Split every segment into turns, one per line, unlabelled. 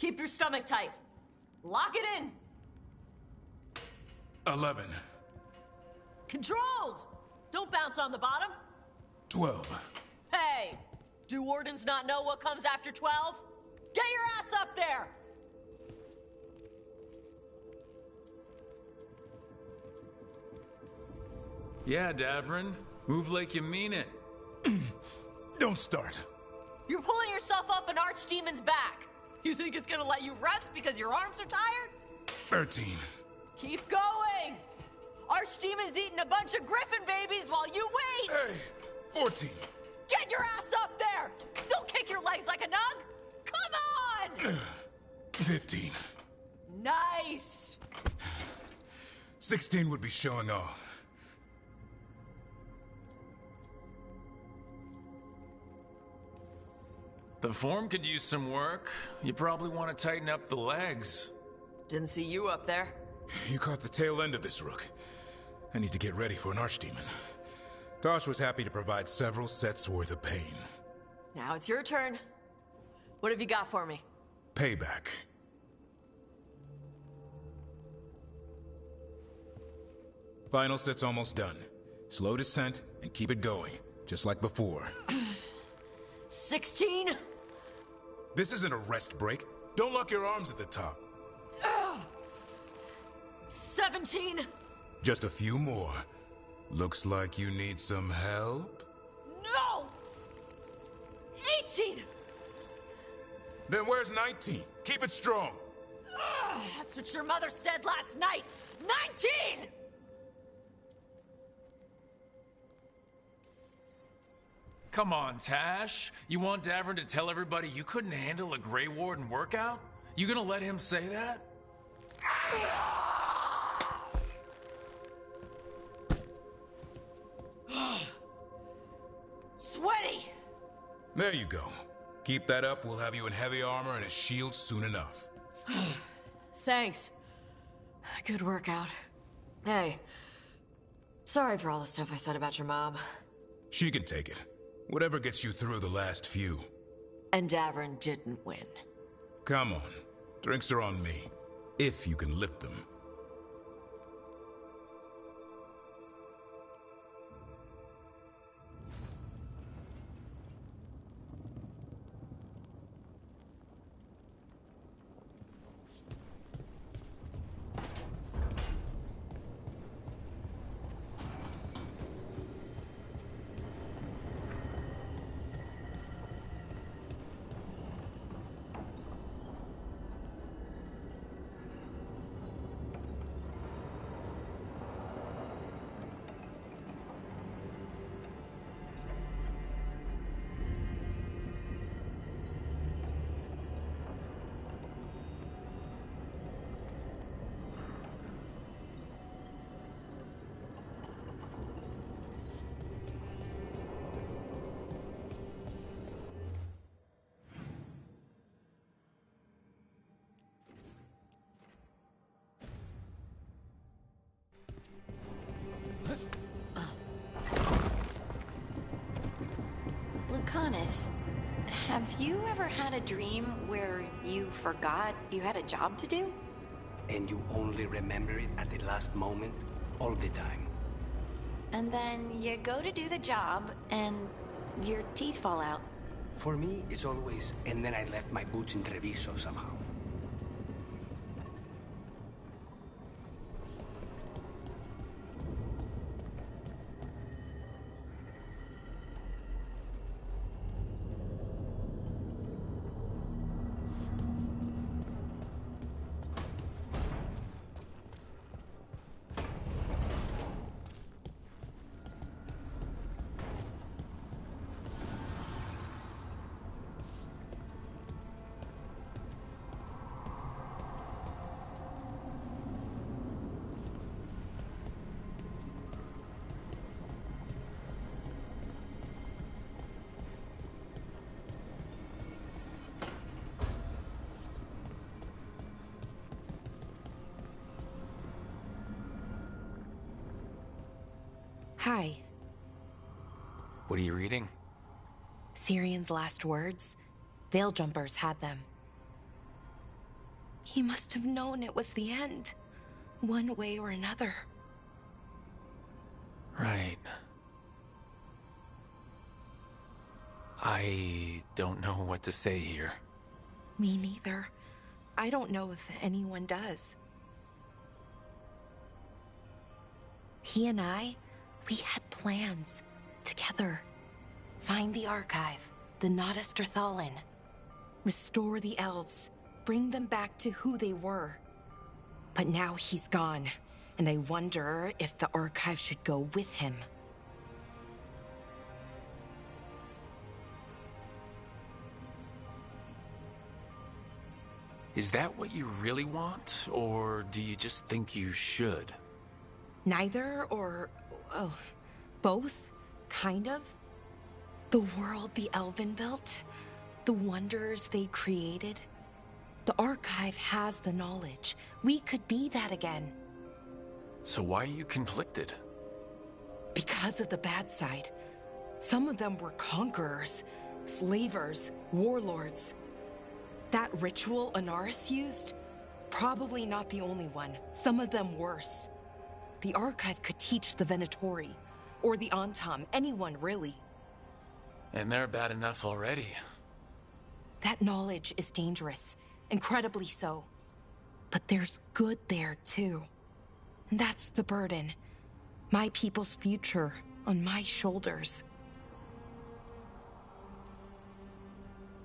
Keep your stomach tight. Lock it in.
11.
Controlled! Don't bounce on the bottom.
12.
Hey! Do wardens not know what comes after 12? Get your ass up there!
Yeah, Davrin. Move like you mean it.
Don't start.
You're pulling yourself up an archdemon's back. You think it's gonna let you rest because your arms are tired?
13.
Keep going! Archdemon's eating a bunch of griffin babies while you wait!
Hey! 14.
Get your ass up there! Don't kick your legs like a nug! Come on!
15.
Nice!
16 would be showing off.
The form could use some work. You probably want to tighten up the legs.
Didn't see you up there.
You caught the tail end of this, Rook. I need to get ready for an archdemon. Tosh was happy to provide several sets worth of pain.
Now it's your turn. What have you got for me?
Payback. Final set's almost done. Slow descent and keep it going, just like before.
16?
This isn't a rest break. Don't lock your arms at the top.
17?
Just a few more. Looks like you need some help?
No! 18?
Then where's 19? Keep it strong.
That's what your mother said last night. 19!
Come on, Tash. You want Davrin to tell everybody you couldn't handle a Grey Warden workout? You gonna let him say that?
Sweaty!
There you go. Keep that up, we'll have you in heavy armor and a shield soon enough.
Thanks. Good workout. Hey, sorry for all the stuff I said about your mom.
She can take it. Whatever gets you through the last few.
And Davrin didn't win.
Come on. Drinks are on me. If you can lift them.
Lucanus, have you ever had a dream where you forgot you had a job to do?
And you only remember it at the last moment, all the time.
And then you go to do the job, and your teeth fall out.
For me, it's always, and then I left my boots in Treviso somehow.
Hi.
What are you reading?
Syrian's last words. Veil Jumpers had them. He must have known it was the end, one way or another.
Right. I don't know what to say here.
Me neither. I don't know if anyone does. He and I, we had plans together. Find the archive, the Nodasterthalin. Restore the elves, bring them back to who they were. But now he's gone, and I wonder if the archive should go with him.
Is that what you really want, or do you just think you should?
Neither, or, well, both, kind of. The world the Elven built, the wonders they created. The archive has the knowledge. We could be that again.
So why are you conflicted?
Because of the bad side. Some of them were conquerors, slavers, warlords. That ritual Anaris used? Probably not the only one. Some of them worse. The archive could teach the Venatori, or the Antam, anyone really.
And they're bad enough already.
That knowledge is dangerous, incredibly so. But there's good there too. And that's the burden. My people's future on my shoulders.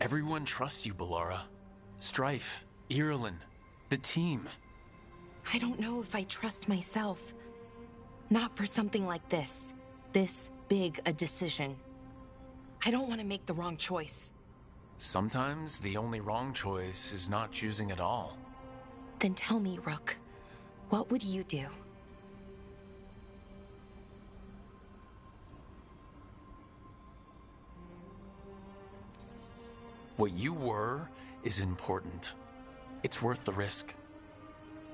Everyone trusts you, Ballora. Strife, Irulan, the team.
I don't know if I trust myself. Not for something like this. This big a decision. I don't want to make the wrong choice.
Sometimes the only wrong choice is not choosing at all.
Then tell me, Rook, what would you do?
What you were is important. It's worth the risk.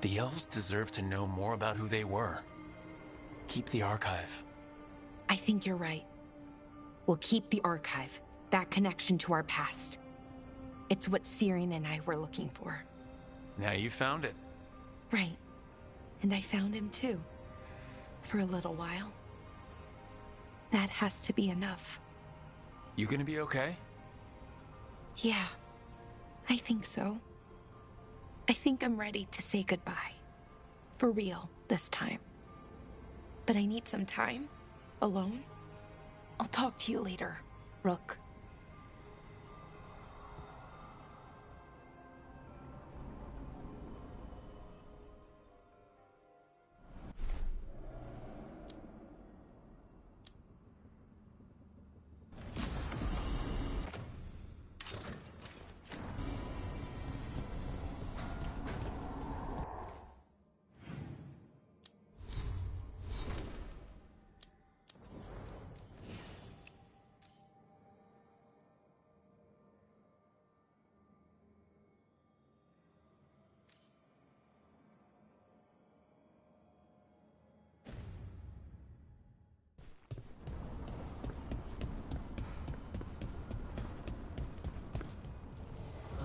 The elves deserve to know more about who they were. Keep the archive.
I think you're right. We'll keep the archive, that connection to our past. It's what Syrian and I were looking for.
Now you found it.
Right. And I found him too. For a little while. That has to be enough.
You gonna be okay?
Yeah, I think so. I think I'm ready to say goodbye. For real, this time. But I need some time, alone. I'll talk to you later, Rook.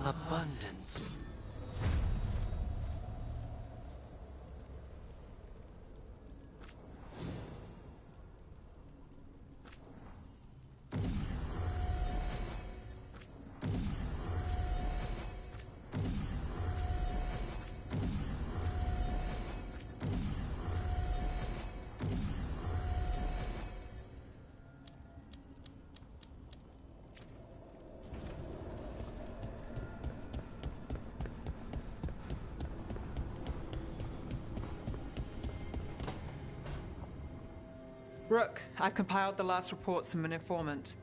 Abundance.
Rook, I've compiled the last reports from an informant.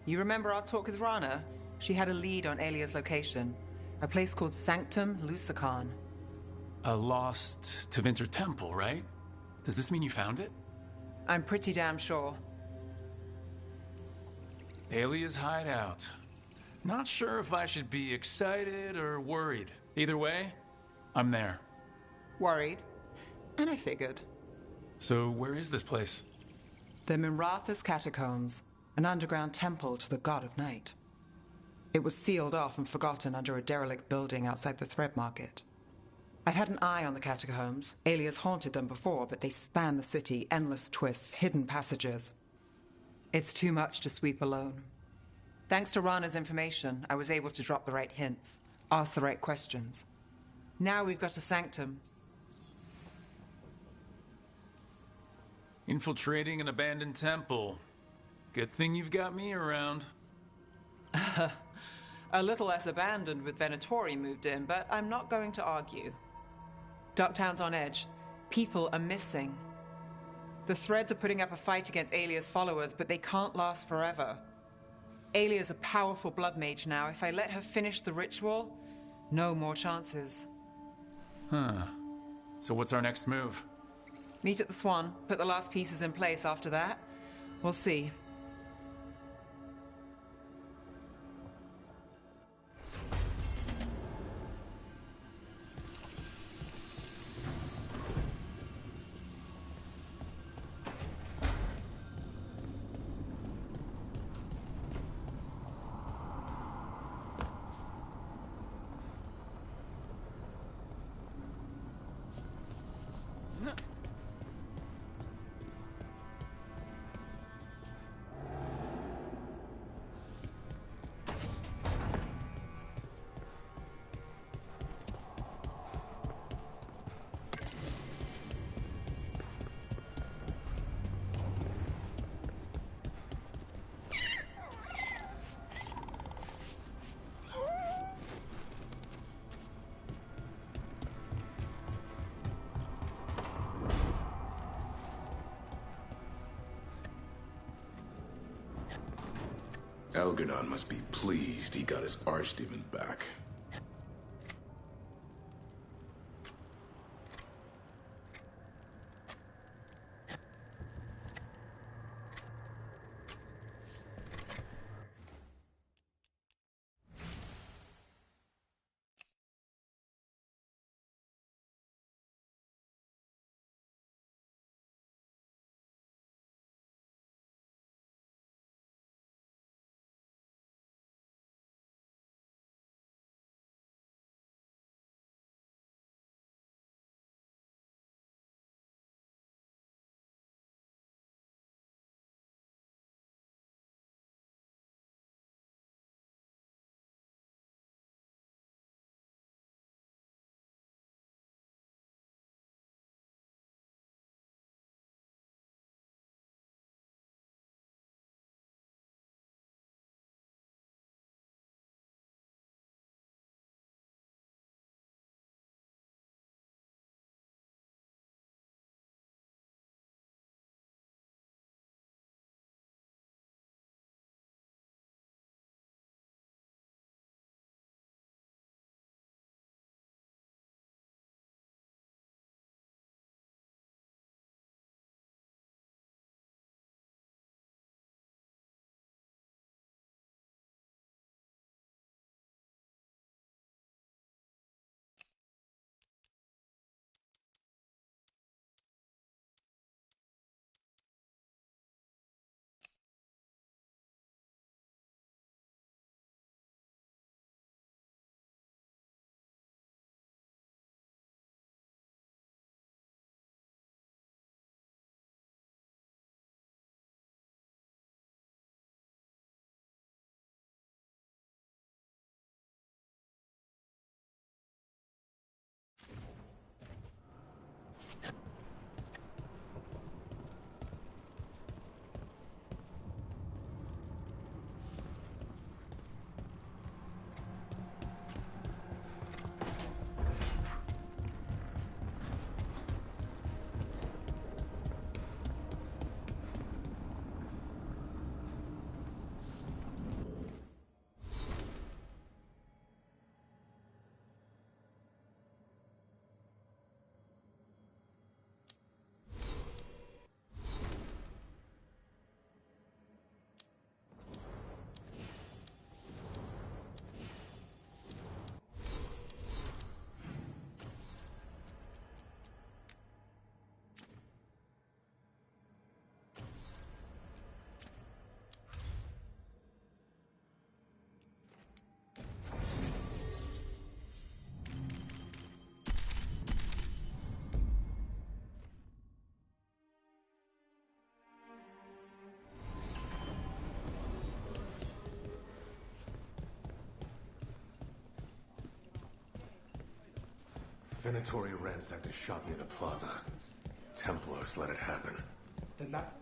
You remember our talk with Rana? She had a lead on Alia's location. A place called Sanctum Lucican.
A lost Tevinter temple, right? Does this mean you found it?
I'm pretty damn sure.
Alia's hideout. Not sure if I should be excited or worried. Either way, I'm there.
Worried. And I figured.
So where is this place?
The Minratha's Catacombs, an underground temple to the god of night. It was sealed off and forgotten under a derelict building outside the Thread Market. I've had an eye on the catacombs. Alias haunted them before, but they span the city, endless twists, hidden passages. It's too much to sweep alone. Thanks to Rana's information, I was able to drop the right hints, ask the right questions. Now we've got a sanctum.
Infiltrating an abandoned temple. Good thing you've got me around.
A little less abandoned with Venatori moved in, but I'm not going to argue. Ducktown's on edge. People are missing. The Threads are putting up a fight against Alia's followers, but they can't last forever. Alia's a powerful blood mage now. If I let her finish the ritual, no more chances.
Huh. So what's our next move?
Meet at the Swan, put the last pieces in place after that. We'll see.
Algernon must be pleased he got his archdemon back.
Venatori ransacked a shop near the plaza. Templars let it happen.
Then that...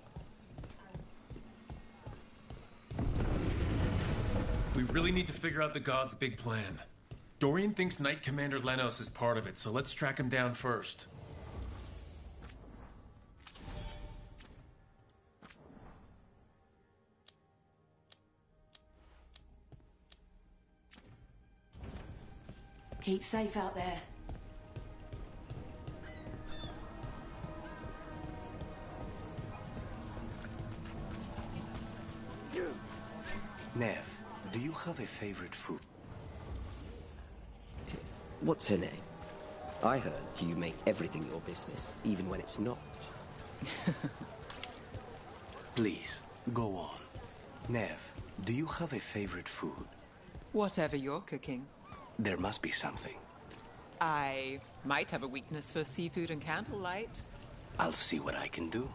We really need to figure out the God's big plan. Dorian thinks Knight Commander Lenos is part of it, so let's track him down first.
Keep safe out there.
Nev, do you have a favorite food?
What's her name? I heard you make everything your business, even when it's not.
Please, go on. Nev, do you have a favorite food?
Whatever you're cooking.
There must be something.
I might have a weakness for seafood and candlelight.
I'll see what I can do.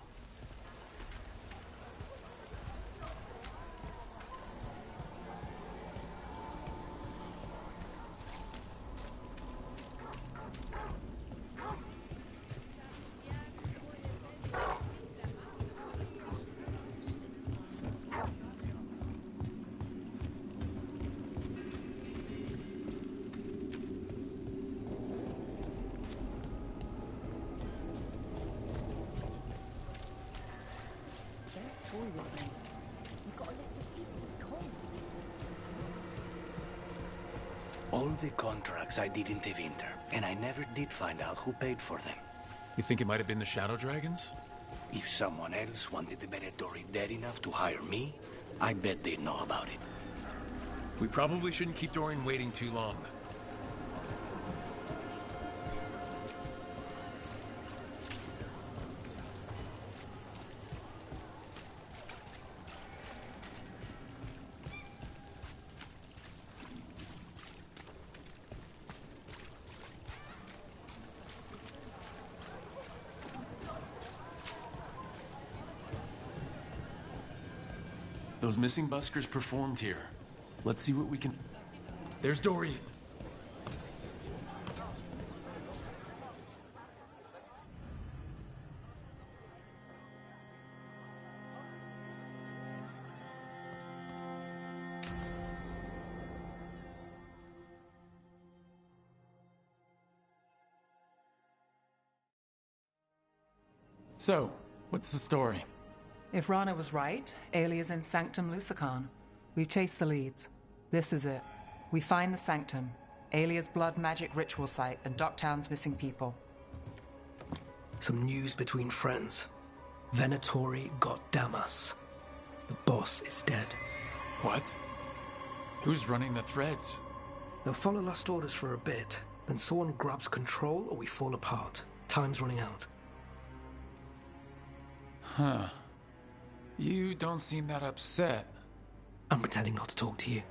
All the contracts I did in Tevinter, and I never did find out who paid for them.
You think it might have been the Shadow Dragons?
If someone else wanted the Venatori dead enough to hire me, I bet they'd know about it.
We probably shouldn't keep Dorian waiting too long. Those missing buskers performed here. Let's see what we can... There's Dorian. So, what's the story?
If Rana was right, Alia's in Sanctum Lucican. We've chased the leads. This is it. We find the Sanctum, Alia's blood magic ritual site, and Docktown's missing people.
Some news between friends. Venatori got Damas. The boss is dead.
What? Who's running the threads?
They'll follow last orders for a bit, then someone grabs control or we fall apart. Time's running out.
Huh. You don't seem that upset.
I'm pretending not to talk to you.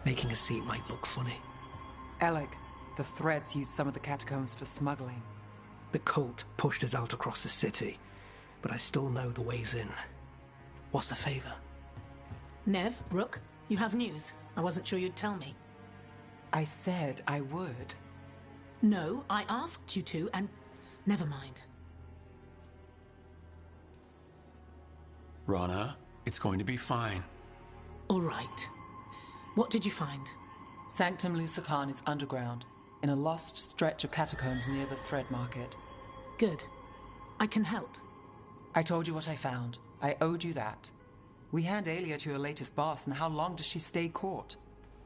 Making a seat might look funny.
Alec, the threads used some of the catacombs for smuggling.
The cult pushed us out across the city, but I still know the ways in. What's the favor?
Nev, Rook, you have news. I wasn't sure you'd tell me.
I said I would.
No, I asked you to, and never mind.
Rana, it's going to be fine.
All right. What did you find?
Sanctum Lucican is underground, in a lost stretch of catacombs near the Thread Market.
Good. I can help.
I told you what I found. I owed you that. We hand Alia to your latest boss, and how long does she stay caught?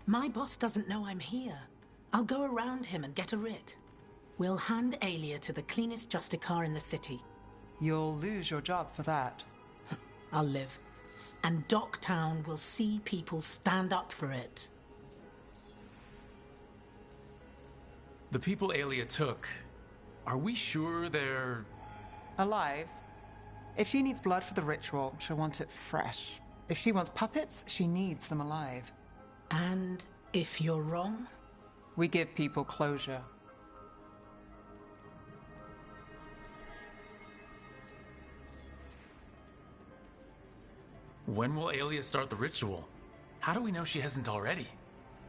My boss doesn't know I'm here. I'll go around him and get a writ. We'll hand Alia to the cleanest Justicar in the city.
You'll lose your job for that.
I'll live. And Docktown will see people stand up for it.
The people Alia took, are we sure they're...
alive? If she needs blood for the ritual, she'll want it fresh. If she wants puppets, she needs them alive.
And if you're wrong?
We give people closure.
When will Alia start the ritual? How do we know she hasn't already?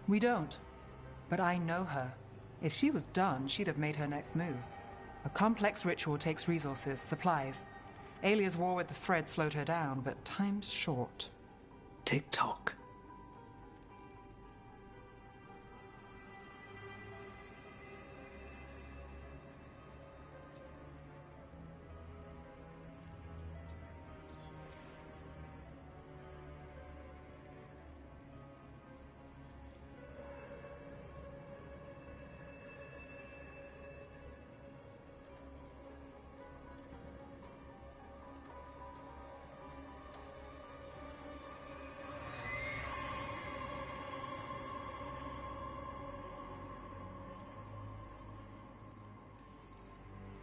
We don't. But I know her. If she was done, she'd have made her next move. A complex ritual takes resources, supplies. Alia's war with the thread slowed her down, but time's short.
Tick-tock.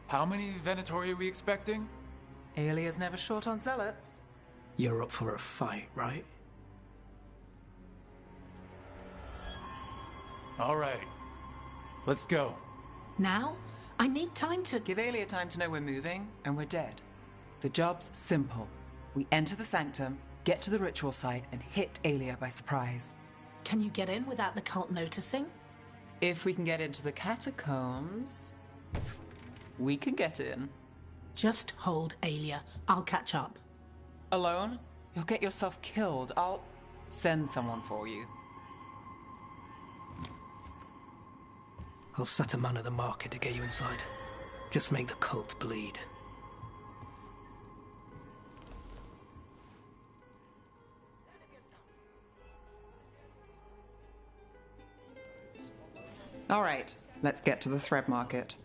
How many Venatori are we expecting?
Alia's never short on zealots.
You're up for a fight, right?
All right. Let's go.
Now? I need time to...
Give Alia time to know we're moving, and we're dead. The job's simple. We enter the sanctum, get to the ritual site, and hit Alia by surprise.
Can you get in without the cult noticing?
If we can get into the catacombs, we can get in.
Just hold Alia. I'll catch up.
Alone? You'll get yourself killed. I'll send someone for you.
I'll set a man at the market to get you inside. Just make the cult bleed.
All right, let's get to the thread market.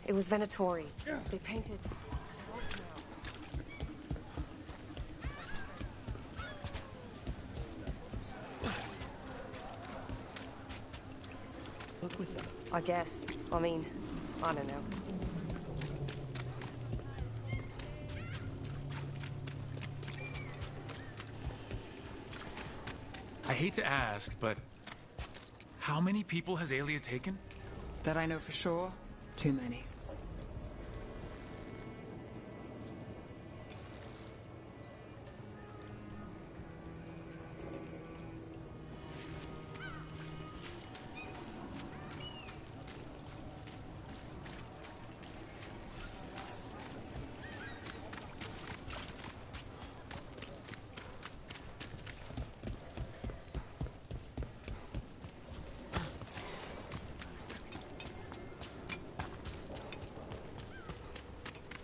It was Venatori. They painted... I guess. I mean, I don't know.
I hate to ask, but how many people has Alia taken?
That I know for sure, too many.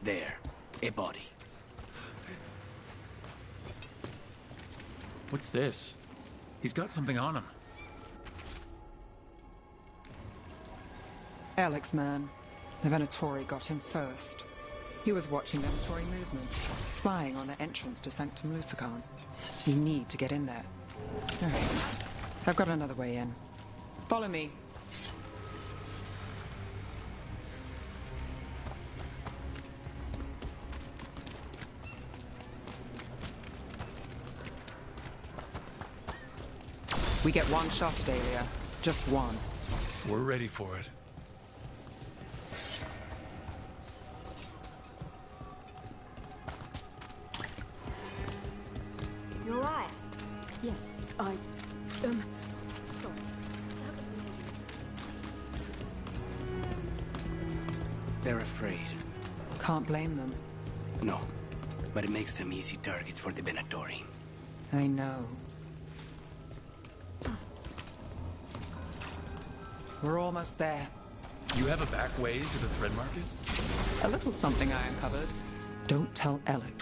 There, a body.
What's this? He's got something on him.
Alex, man. The Venatori got him first. He was watching Venatori movement, spying on the entrance to Sanctum Lucican. We need to get in there. All right. I've got another way in. Follow me. We get one shot at Alia. Just one.
We're ready for it.
You alright?
Yes, sorry.
They're afraid.
Can't blame them.
No, but it makes them easy targets for the Venatori.
I know. We're almost there.
You have a back way to the thread market?
A little something I uncovered. Don't tell Alex.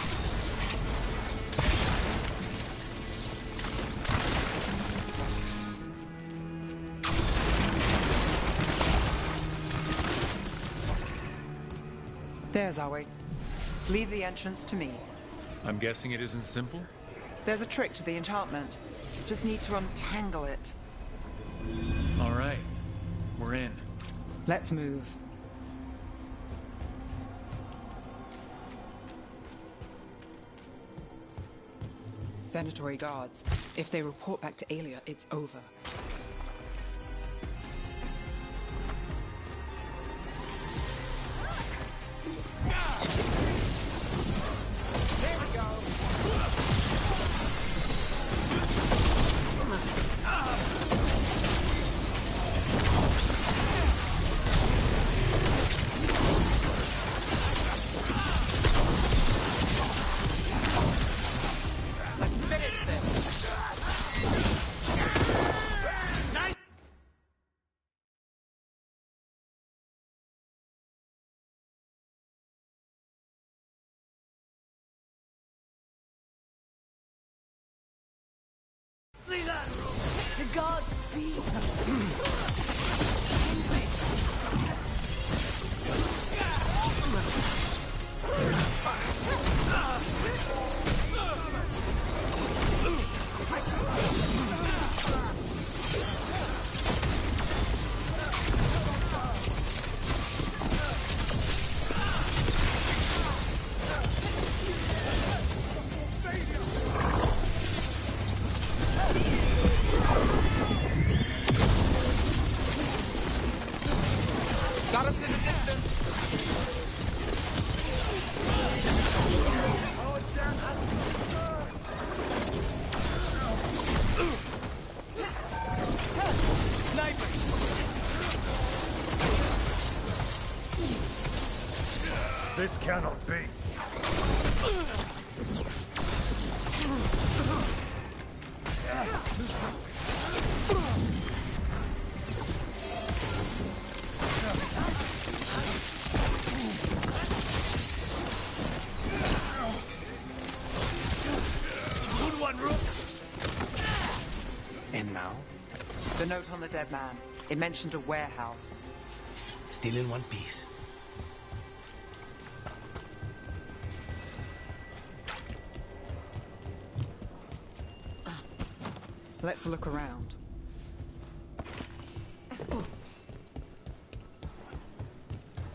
There's our way. Leave the entrance to me.
I'm guessing it isn't simple?
There's a trick to the enchantment. Just need to untangle it.
All right. We're in.
Let's move. Venatori guards. If they report back to Alia, it's over. Got us in the distance.
This cannot be.
Good one, Rook. And now?
The note on the dead man. It mentioned a warehouse.
Still in one piece.
Let's look around.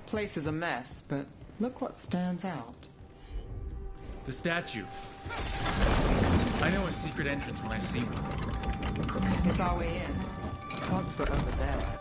Place is a mess, but look what stands out.
The statue. I know a secret entrance when I see one.
It's our way in. Once we're over there.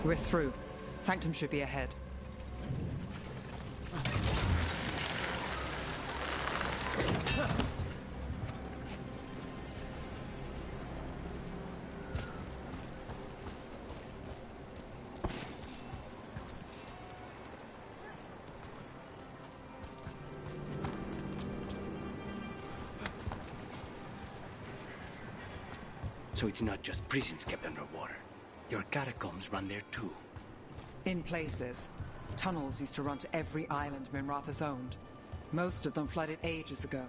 We're through. Sanctum should be ahead.
So it's not just prisons kept underwater. Your catacombs run there too.
In places. Tunnels used to run to every island Minratha's owned. Most of them flooded ages ago.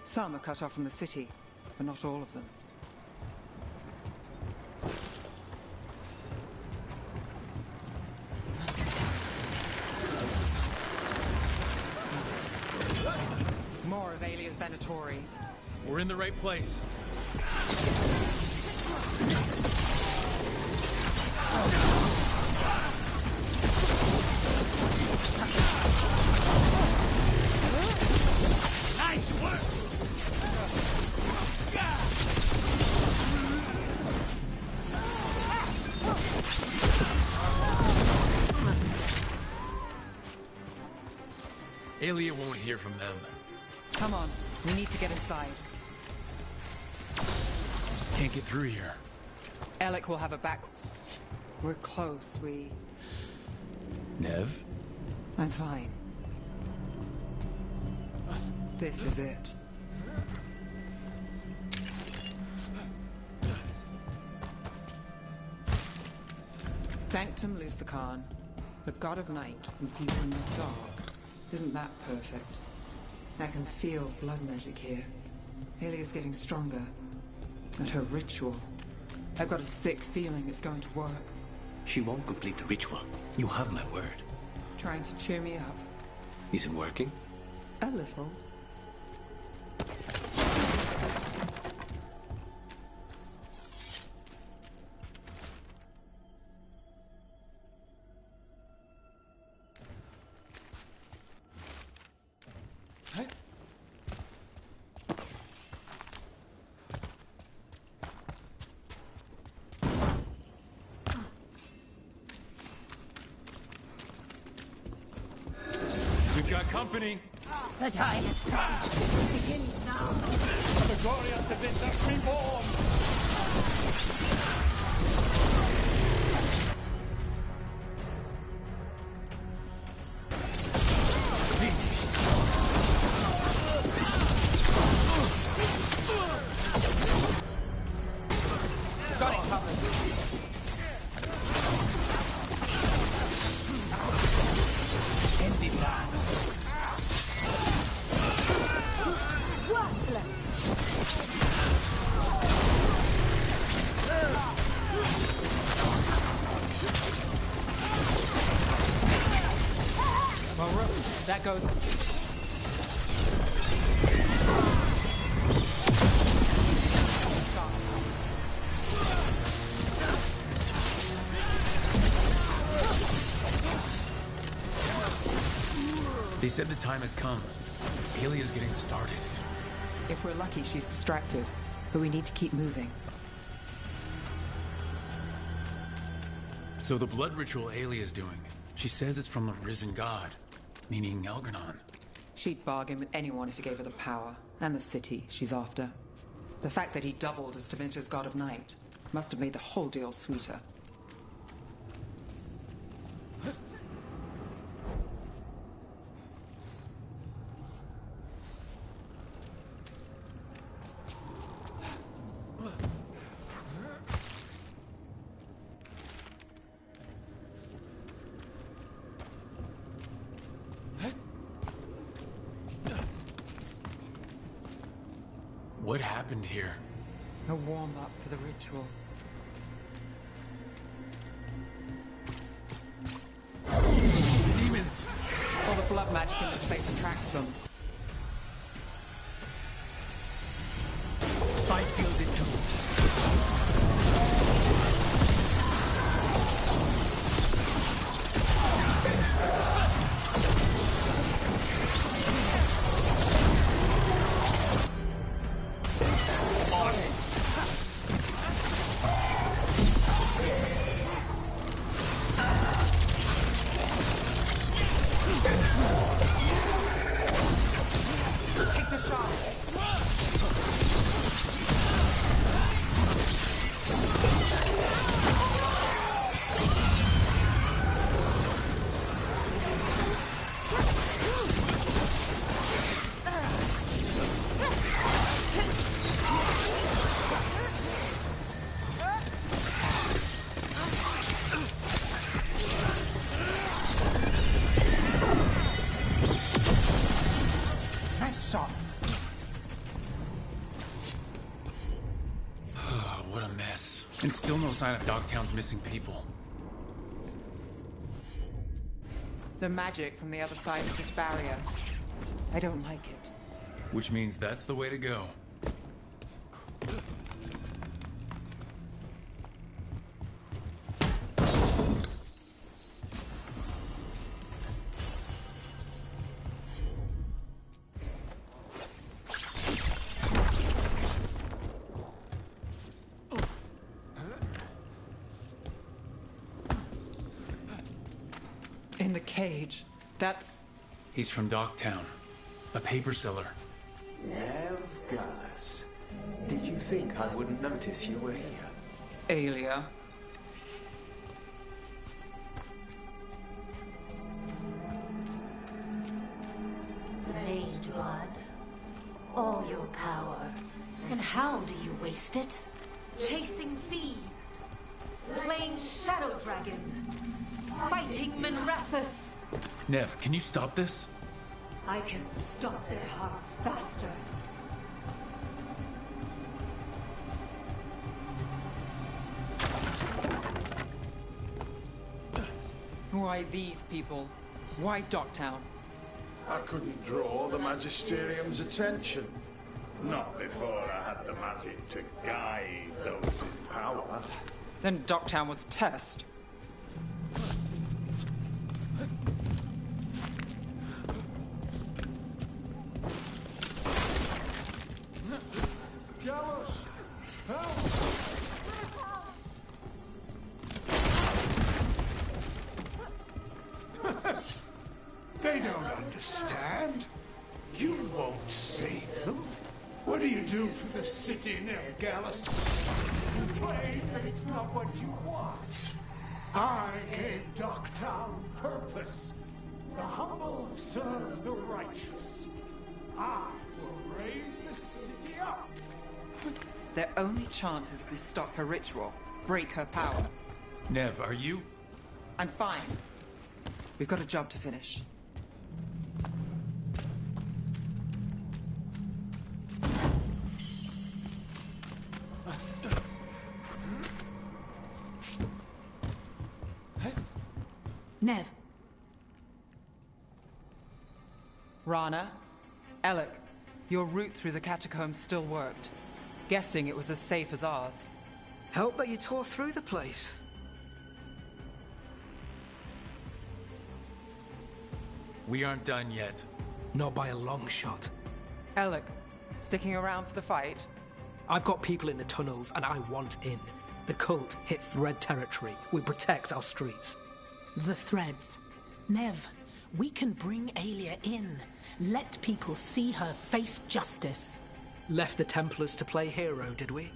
Some are cut off from the city, but not all of them. More of Alia's Venatori.
We're in the right place.
Nice work!
Aelia won't hear from them.
Come on, we need to get inside.
Can't get through here.
Alec will have a back... We're close,
Nev?
I'm fine. This is it. Sanctum Lucican, the god of night and people in the dark. Isn't that perfect? I can feel blood magic here. Alia's getting stronger. And her ritual. I've got a sick feeling it's going to work.
She won't complete the ritual. You have my word.
Trying to cheer me up.
Is it working?
A little.
We've got company.
The time has come. It begins now.
activate the reborn!
Got it covered. Well, that goes.
They said the time has come. Alia's getting started.
If we're lucky, she's distracted. But we need to keep moving.
So the blood ritual Alia's doing, she says it's from a risen god, meaning Algernon.
She'd bargain with anyone if he gave her the power, and the city she's after. The fact that he doubled as Tevinter's god of night must have made the whole deal sweeter.
What happened here?
A warm-up for the ritual.
Demons!
All the blood magic in this place attracts them.
Spike feels it too.
Take the shot! Nice shot.
What a mess. And still no sign of Dogtown's missing people.
The magic from the other side of this barrier. I don't like it.
Which means that's the way to go.
In the cage. That's...
He's from Dogtown. A paper seller.
Nev Gallus. Did you think I wouldn't notice you were here?
Alia.
Mage blood. All your power. And how do you waste it? Chasing thieves. Playing Shadow Dragon. Fighting Minrathus.
Nev, can you stop this?
I can stop their hearts faster.
Why these people? Why Dogtown?
I couldn't draw the Magisterium's attention. Not before I had the magic to guide those in power.
Then Dogtown was test.
Gallus! Help!
They don't understand. You won't save them. What
do you do for the city, Gallus? Complain that it's not what you want. I gave Docktown purpose. The humble serve the righteous. I will raise the city up.
Their only chance is if we stop her ritual, break her power.
Nev, are you?
I'm fine. We've got a job to finish.
Nev.
Rana, Alec, your route through the catacombs still worked. Guessing it was as safe as ours.
Help that you tore through the place.
We aren't done yet.
Not by a long shot.
Alec, sticking around for the fight?
I've got people in the tunnels and I want in. The cult hit Thread territory. We protect our streets.
The Threads. Nev, we can bring Aelia in. Let people see her face justice.
Left the Templars to play hero, did we?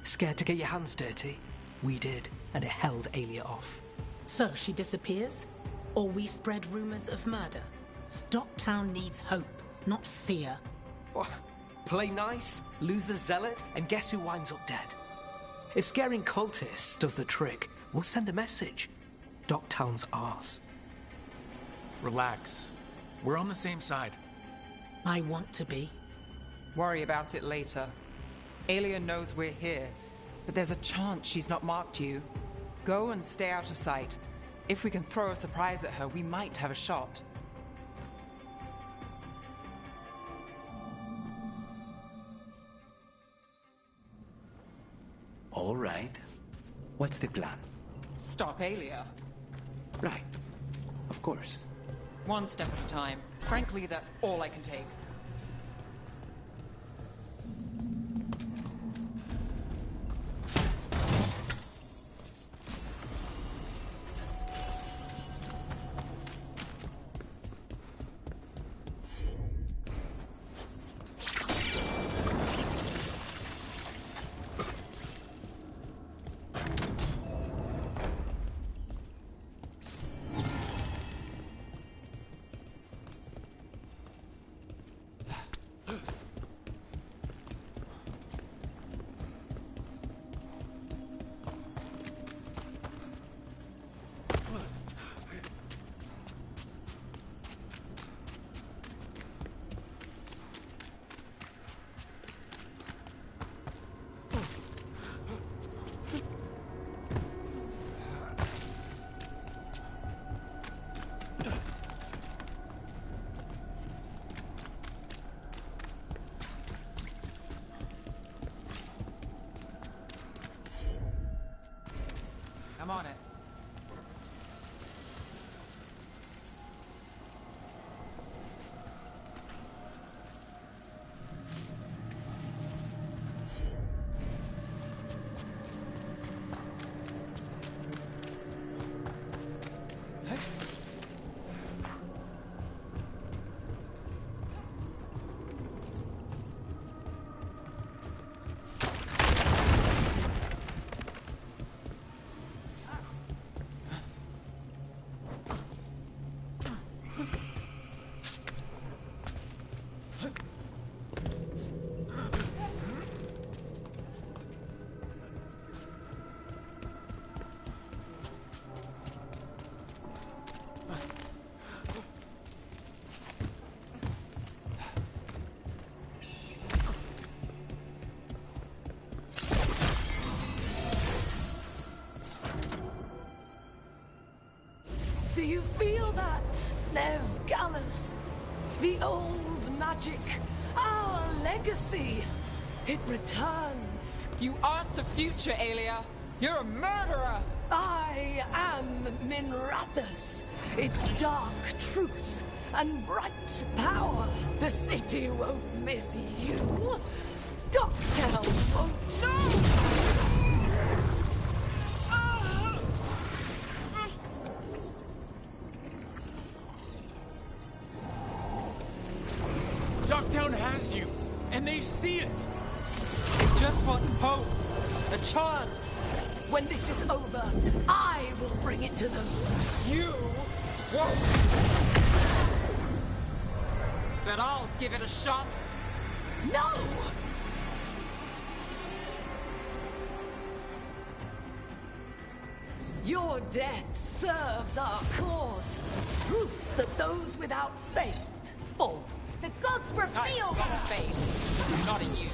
Scared to get your hands dirty? We did, and it held Aelia off.
So she disappears? Or we spread rumors of murder? Docktown needs hope, not fear.
What? Play nice, lose the zealot, and guess who winds up dead? If scaring cultists does the trick, we'll send a message. Docktown's ours.
Relax. We're on the same side.
I want to be.
Worry about it later. Aelia knows we're here, but there's a chance she's not marked you. Go and stay out of sight. If we can throw a surprise at her, we might have a shot.
All right. What's the plan?
Stop Aelia.
Right. Of course.
One step at a time. Frankly, that's all I can take. I'm on it.
Do you feel that, Nev Gallus? The old magic, our legacy. It returns.
You aren't the future, Aelia. You're a murderer.
I am Minrathus. Its dark truth and bright power. The city won't miss you. Docktown won't. No!
Docktown has you, and they see it!
I just want hope. A chance.
When this is over, I will bring it to them.
You won't. But I'll give it a shot.
No! Your death serves our cause. Proof that those without faith fall.
The gods reveal
got faith. Not in you.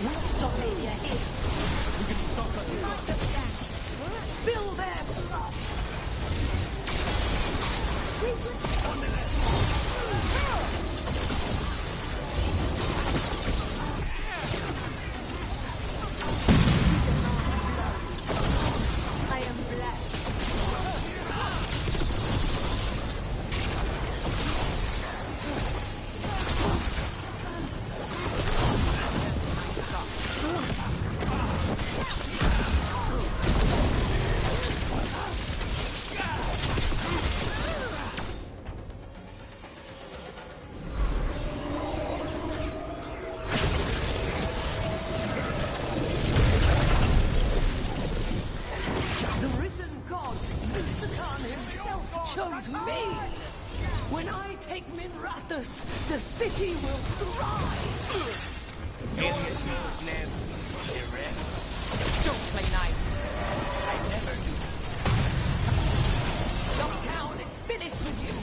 We'll stop Alia here.
We can stop her.
Spill their blood.
I am blessed.
Chose me. When I take Minrathous, the city will thrive.
Alias knows now. The rest.
Don't play nice.
I never do.
Dogtown is finished with you.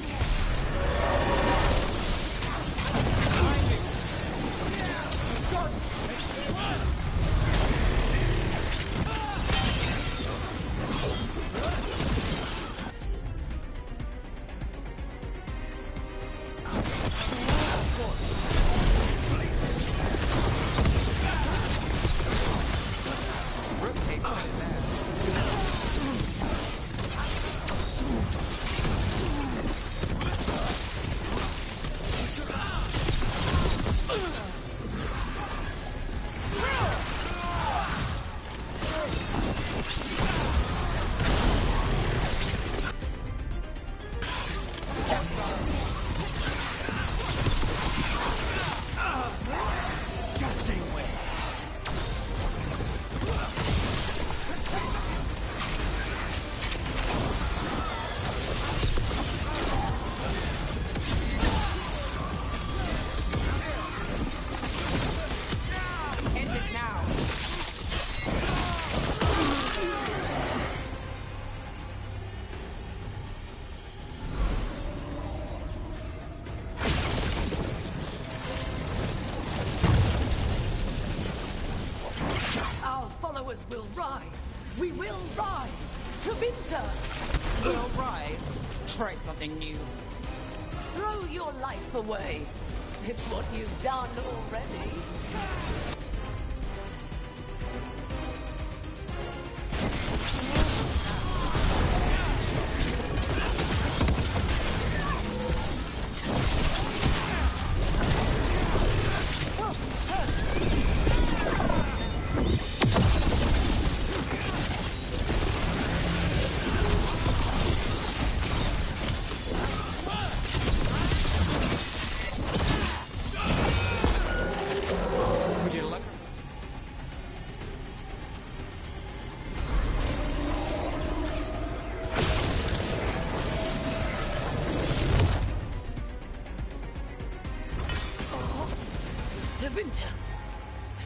Followers will rise. We will rise. To winter.
We'll rise. Try something new.
Throw your life away. It's what you've done already.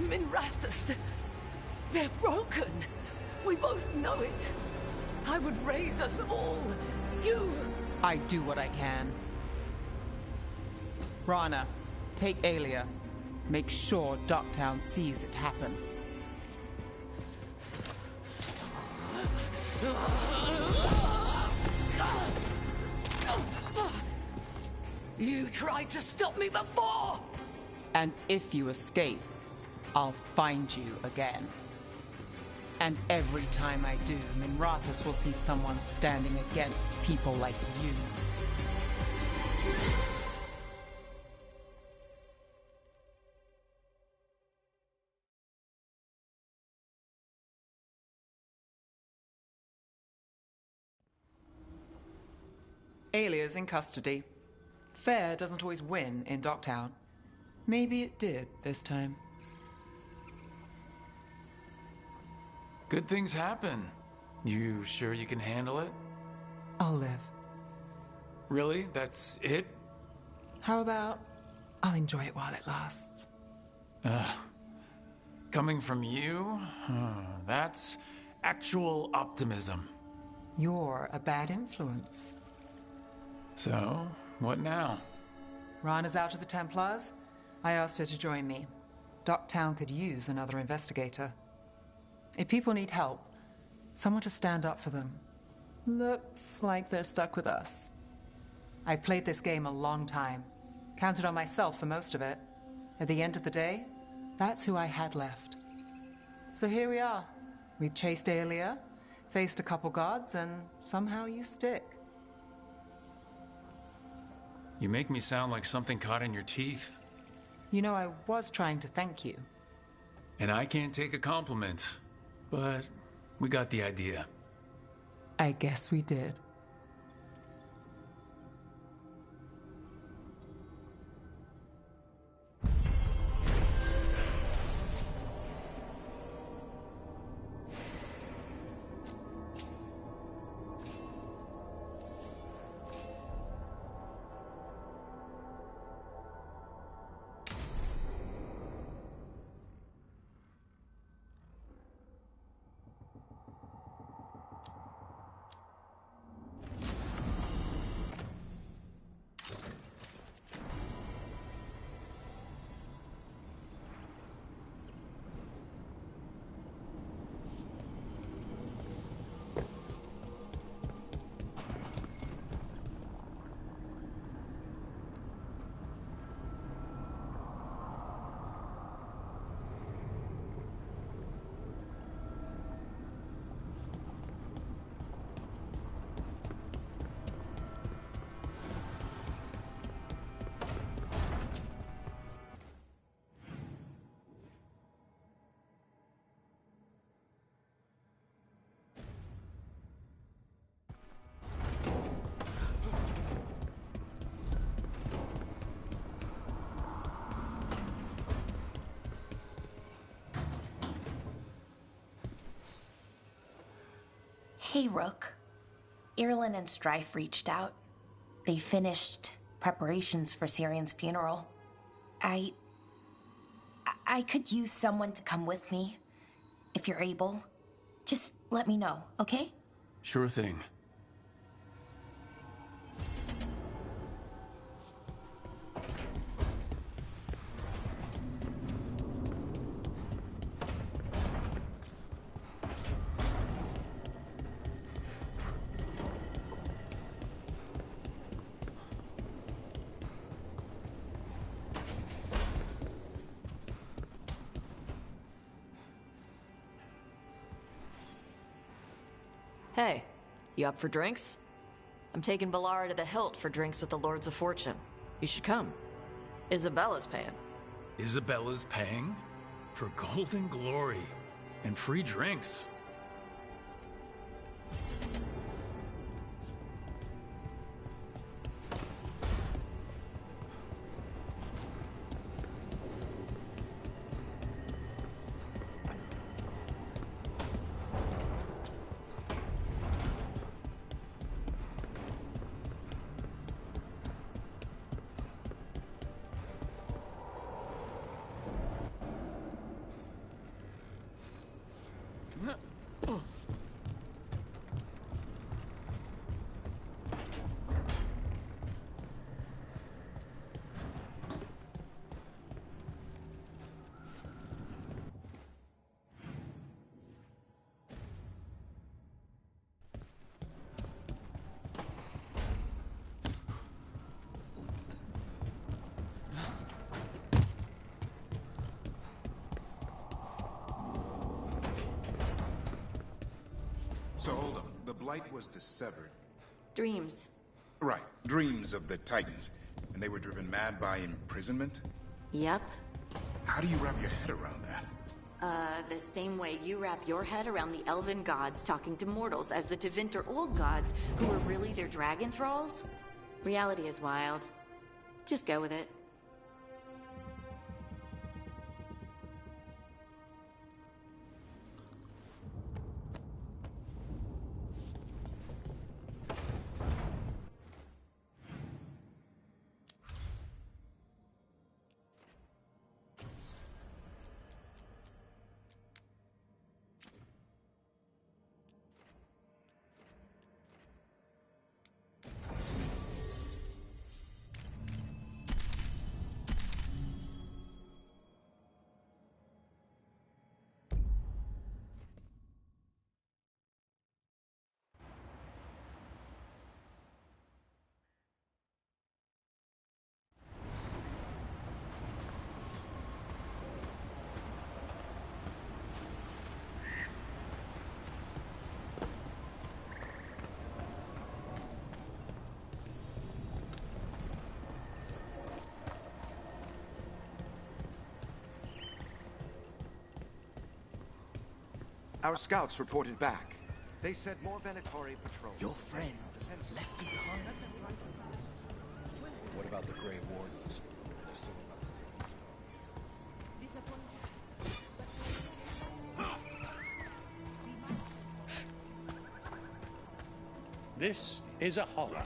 Minrathous. They're broken. We both know it. I would raise us all. You...
I do what I can. Rana, take Alia. Make sure Dogtown sees it happen.
You tried to stop me before!
And if you escape, I'll find you again. And every time I do, Minrathous will see someone standing against people like you. Alia's in custody. Fair doesn't always win in Dogtown. Maybe it did this time.
Good things happen. You sure you can handle it?
I'll live.
Really? That's it?
How about I'll enjoy it while it lasts?
Coming from you? That's actual optimism.
You're a bad influence.
So, what now?
Rana's out of the Templars. I asked her to join me. Docktown could use another investigator. If people need help, someone to stand up for them. Looks like they're stuck with us. I've played this game a long time. Counted on myself for most of it. At the end of the day, that's who I had left. So here we are. We've chased Aelia, faced a couple guards, and somehow you stick.
You make me sound like something caught in your teeth.
You know, I was trying to thank you.
And I can't take a compliment, but we got the idea.
I guess we did.
Hey, Rook. Irulan and Strife reached out. They finished preparations for Syrian's funeral. I could use someone to come with me, if you're able. Just let me know, okay?
Sure thing.
Hey, you up for drinks? I'm taking Balara to the Hilt for drinks with the Lords of Fortune. You should come. Isabella's paying.
Isabella's paying? For golden glory and free drinks.
So hold on. The Blight was the Severed.
Dreams.
Right. Dreams of the Titans. And they were driven mad by imprisonment?
Yep.
How do you wrap your head around that?
The same way you wrap your head around the elven gods talking to mortals as the Tevinter old gods who were really their dragon thralls. Reality is wild. Just go with it.
Our scouts reported back. They said more Venatori patrols.
Your friend left behind.
What about the Grey Wardens?
This is a horror.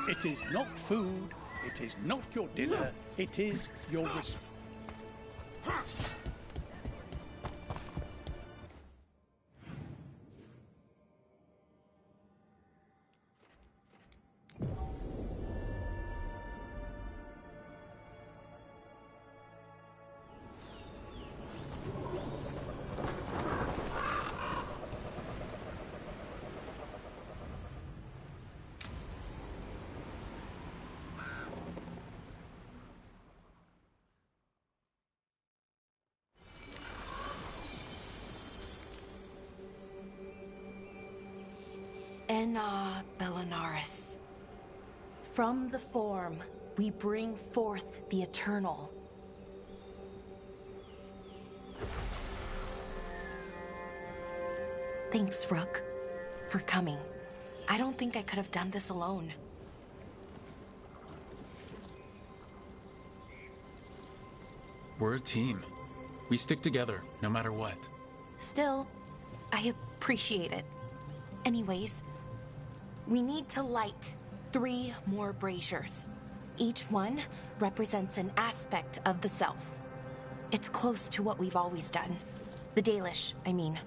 It is not food, it is not your dinner, it is your response.
Enna Bellinaris. From the form, we bring forth the eternal. Thanks, Rook, for coming. I don't think I could have done this alone.
We're a team. We stick together, no matter what.
Still, I appreciate it. Anyways, we need to light 3 more braziers. Each one represents an aspect of the self. It's close to what we've always done. The Dalish, I mean.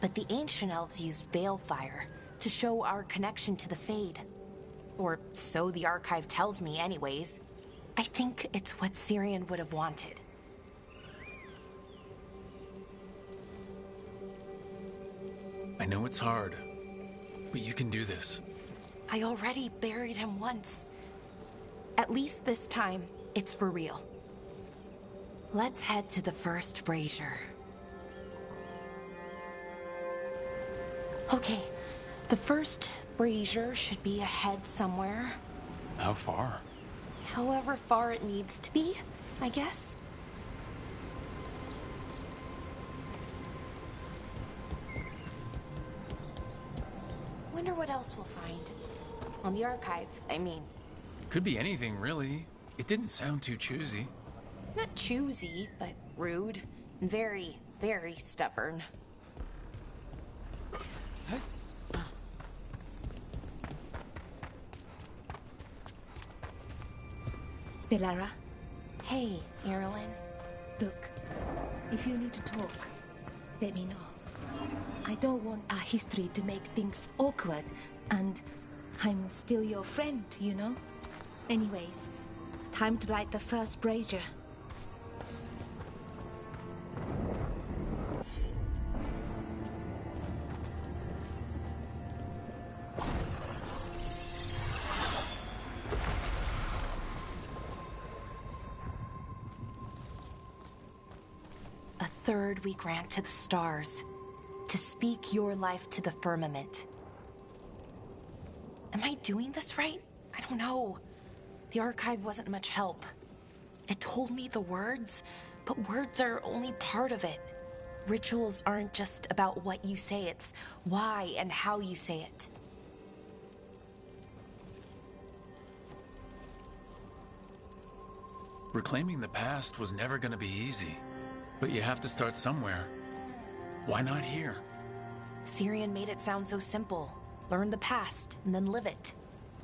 But the ancient elves used balefire to show our connection to the Fade. Or so the archive tells me anyways. I think it's what Syrian would have wanted.
I know it's hard, but you can do this.
I already buried him once. At least this time, it's for real. Let's head to the first brazier. Okay, the first brazier should be ahead somewhere.
How far?
However far it needs to be, I guess. Wonder what else we'll find. On the archive, I mean.
Could be anything, really. It didn't sound too choosy.
Not choosy, but rude. And very, very stubborn.
Belara?
Hey, Erilyn.
Look, if you need to talk, let me know. I don't want our history to make things awkward, and I'm still your friend, you know? Anyways, time to light the first brazier.
A third we grant to the stars, to speak your life to the firmament. Am I doing this right? I don't know. The archive wasn't much help. It told me the words, but words are only part of it. Rituals aren't just about what you say, it's why and how you say it.
Reclaiming the past was never gonna be easy, but you have to start somewhere. Why not here?
Syrian made it sound so simple. Learn the past and then live it.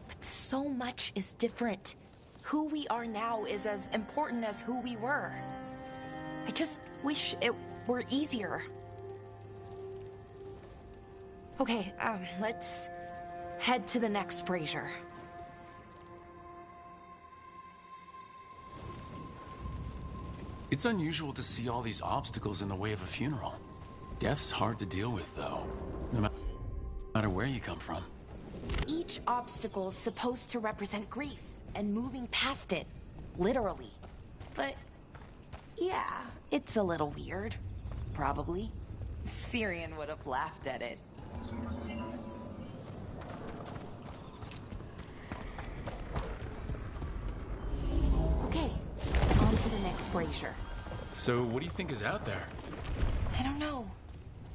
But so much is different. Who we are now is as important as who we were. I just wish it were easier. Okay, let's head to the next brazier.
It's unusual to see all these obstacles in the way of a funeral. Death's hard to deal with, though, no matter where you come from.
Each obstacle's supposed to represent grief and moving past it, literally. But yeah, it's a little weird. Probably. Syrian would have laughed at it. Okay, on to the next brazier.
So what do you think is out there?
I don't know.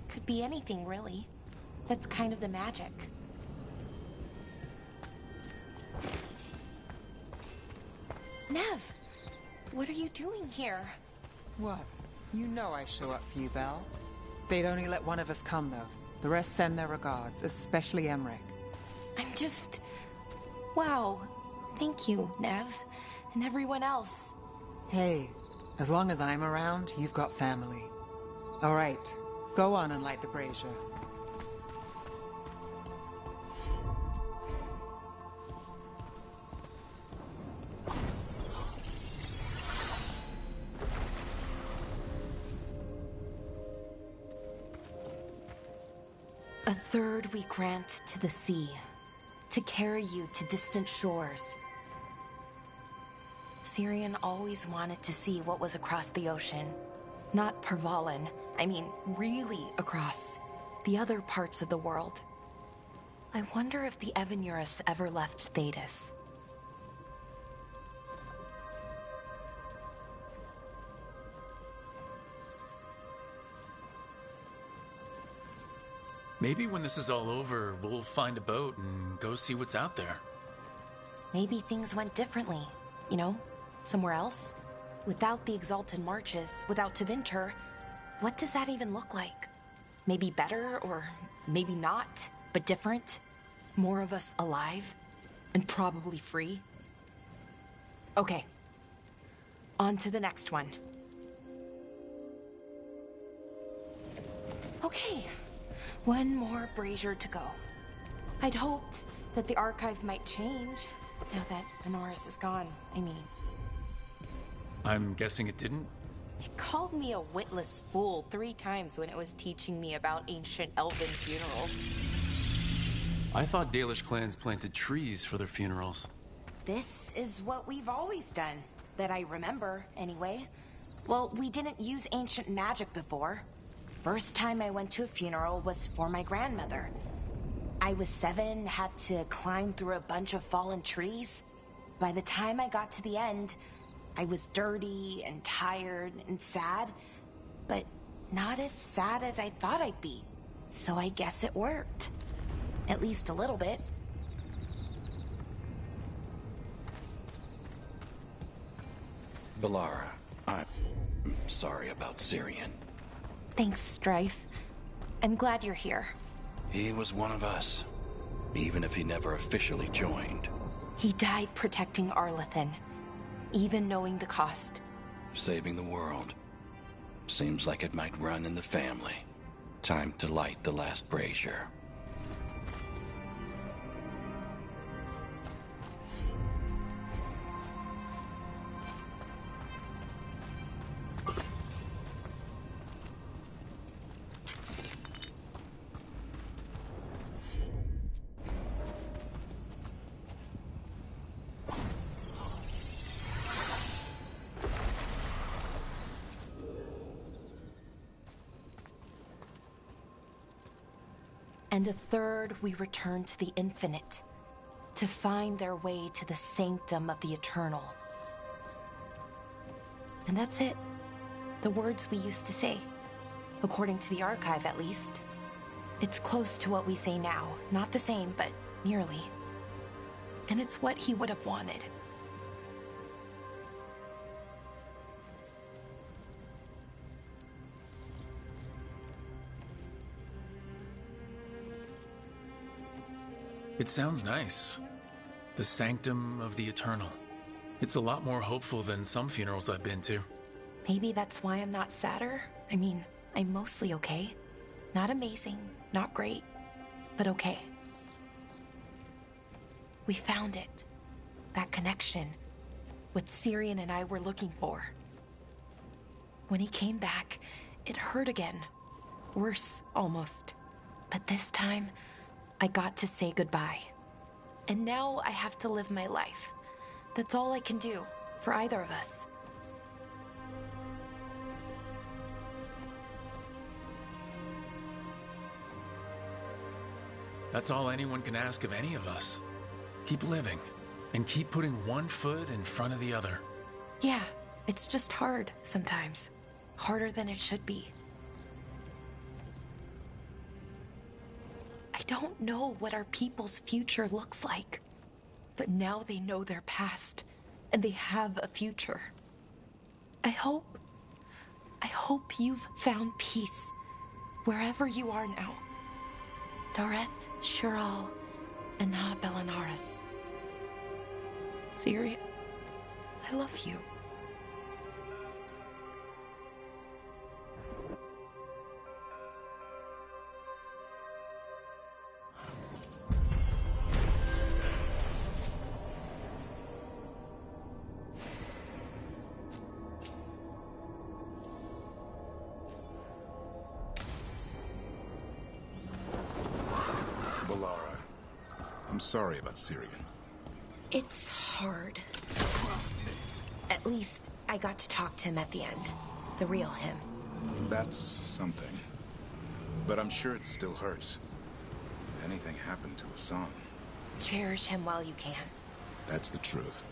Could be anything, really. That's kind of the magic. Nev, what are you doing here?
What? You know I show up for you, Belle. They'd only let one of us come, though. The rest send their regards, especially Emmerich.
I'm just... Wow. Thank you, Nev. And everyone else.
Hey, as long as I'm around, you've got family. All right, go on and light the brazier.
A third we grant to the sea, to carry you to distant shores. Syrian always wanted to see what was across the ocean. Not Pervalin, I mean really across the other parts of the world. I wonder if the Evanurus ever left Thetis.
Maybe when this is all over, we'll find a boat and go see what's out there.
Maybe things went differently, you know, somewhere else. Without the Exalted Marches, without Tevinter, what does that even look like? Maybe better, or maybe not, but different? More of us alive, and probably free? Okay, on to the next one. Okay. One more brazier to go. I'd hoped that the archive might change, now that Honoris is gone, I mean.
I'm guessing it didn't?
It called me a witless fool 3 times when it was teaching me about ancient elven funerals.
I thought Dalish clans planted trees for their funerals.
This is what we've always done, that I remember, anyway. Well, we didn't use ancient magic before. First time I went to a funeral was for my grandmother. I was 7, had to climb through a bunch of fallen trees. By the time I got to the end, I was dirty and tired and sad, but not as sad as I thought I'd be. So I guess it worked. At least a little bit.
Balara, I'm sorry about Syrian.
Thanks, Strife. I'm glad you're here.
He was one of us, even if he never officially joined.
He died protecting Arlathan, even knowing the cost.
Saving the world. Seems like it might run in the family. Time to light the last brazier.
And a third we return to the infinite, to find their way to the sanctum of the eternal. And that's it. The words we used to say. According to the archive, at least. It's close to what we say now. Not the same, but nearly. And it's what he would have wanted.
It sounds nice. The sanctum of the eternal. It's a lot more hopeful than some funerals I've been to.
Maybe that's why I'm not sadder. I mean, I'm mostly okay. Not amazing, not great, but okay. We found it. That connection. What Syrian and I were looking for. When he came back, it hurt again. Worse, almost. But this time, I got to say goodbye. And now I have to live my life. That's all I can do, for either of us.
That's all anyone can ask of any of us. Keep living, and keep putting one foot in front of the other.
Yeah, it's just hard sometimes. Harder than it should be.
don't know what our people's future looks like. But now they know their past, and they have a future. I hope you've found peace wherever you are now. Dareth, Shural, and Ha Belanaris. Syrian, I love you.
Balara, I'm sorry about Syrian.
It's hard. At least I got to talk to him at the end. The real him.
That's something. But I'm sure it still hurts. If anything happened to Hassan.
Cherish him while you can.
That's the truth.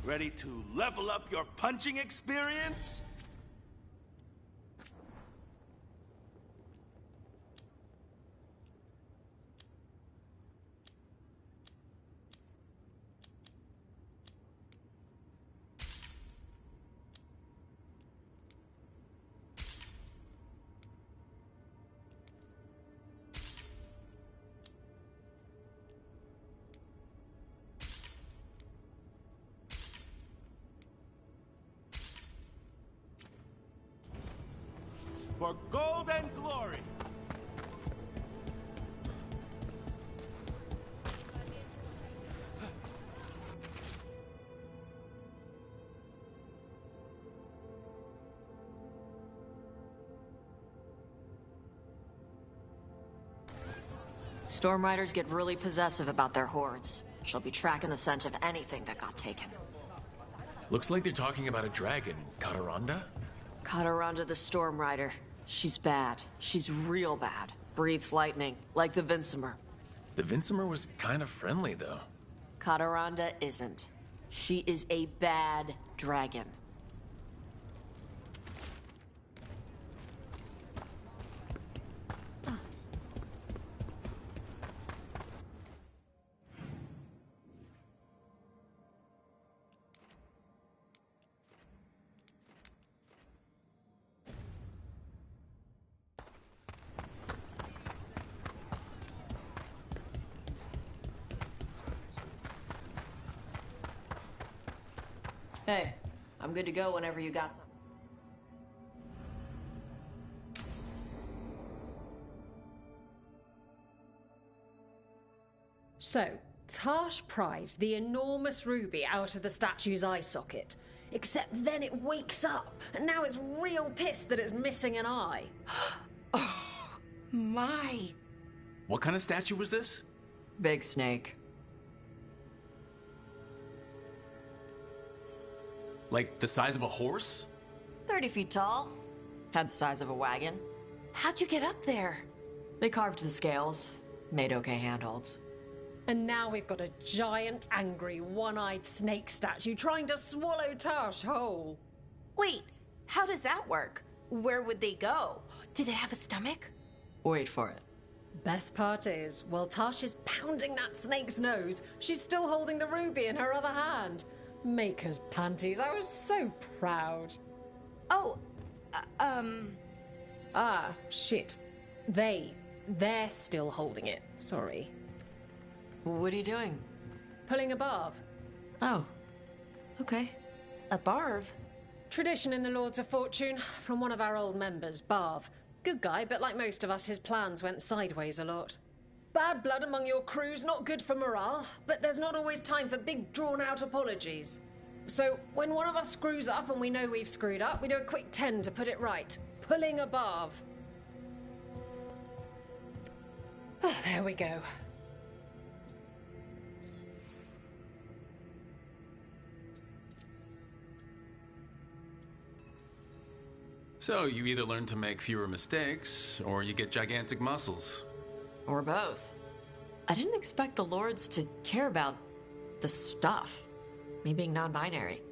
Ready to level up your punching experience? For gold and glory!
Storm Riders get really possessive about their hordes. She'll be tracking the scent of anything that got taken.
Looks like they're talking about a dragon. Kataranda?
Kataranda the Storm Rider. She's bad. She's real bad. Breathes lightning, like the Vinsimer.
The Vinsimer was kind of friendly, though.
Kataranda isn't. She is a bad dragon. Hey, I'm good to go whenever you got some.
So, Tarsh prized the enormous ruby out of the statue's eye socket. Except then it wakes up, and now it's real pissed that it's missing an eye.
Oh, my.
What kind of statue was this?
Big snake.
Like the size of a horse?
30 feet tall. Had the size of a wagon.
How'd you get up there?
They carved the scales. Made okay handholds.
And now we've got a giant, angry, one-eyed snake statue trying to swallow Tarsh whole.
Wait, how does that work? Where would they go? Did it have a stomach?
Wait for it.
Best part is, while Tarsh is pounding that snake's nose, she's still holding the ruby in her other hand. Maker's panties, I was so proud.
Oh,
Ah, shit. They're still holding it. Sorry.
What are you doing?
Pulling a barv.
Oh. Okay.
A barv?
Tradition in the Lords of Fortune, from one of our old members, Barv. Good guy, but like most of us, his plans went sideways a lot. Bad blood among your crew's not good for morale, but there's not always time for big, drawn-out apologies. So, when one of us screws up and we know we've screwed up, we do a quick 10 to put it right. Pulling above. Oh, there we go.
So, you either learn to make fewer mistakes, or you get gigantic muscles.
Or both. I didn't expect the Lords to care about the stuff. Me being non-binary.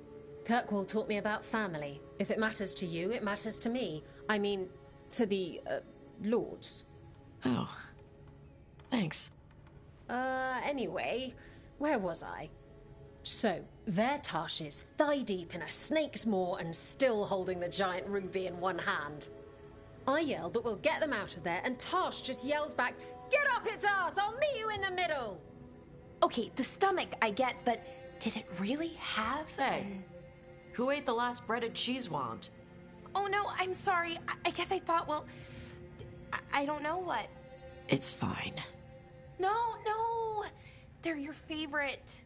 Kirkwall taught me about family. If it matters to you, it matters to me. I mean, to the, Lords.
Oh. Thanks.
Anyway, where was I? So, there Tash is, thigh-deep in a snake's maw and still holding the giant ruby in one hand. I yelled that we'll get them out of there, and Tash just yells back, "Get up its ass! I'll meet you in the middle!"
Okay, the stomach I get, but did it really have...
Hey, who ate the last breaded cheese wand?
Oh no, I'm sorry. I guess I thought, well... I don't know what.
It's fine.
No! They're your favorite.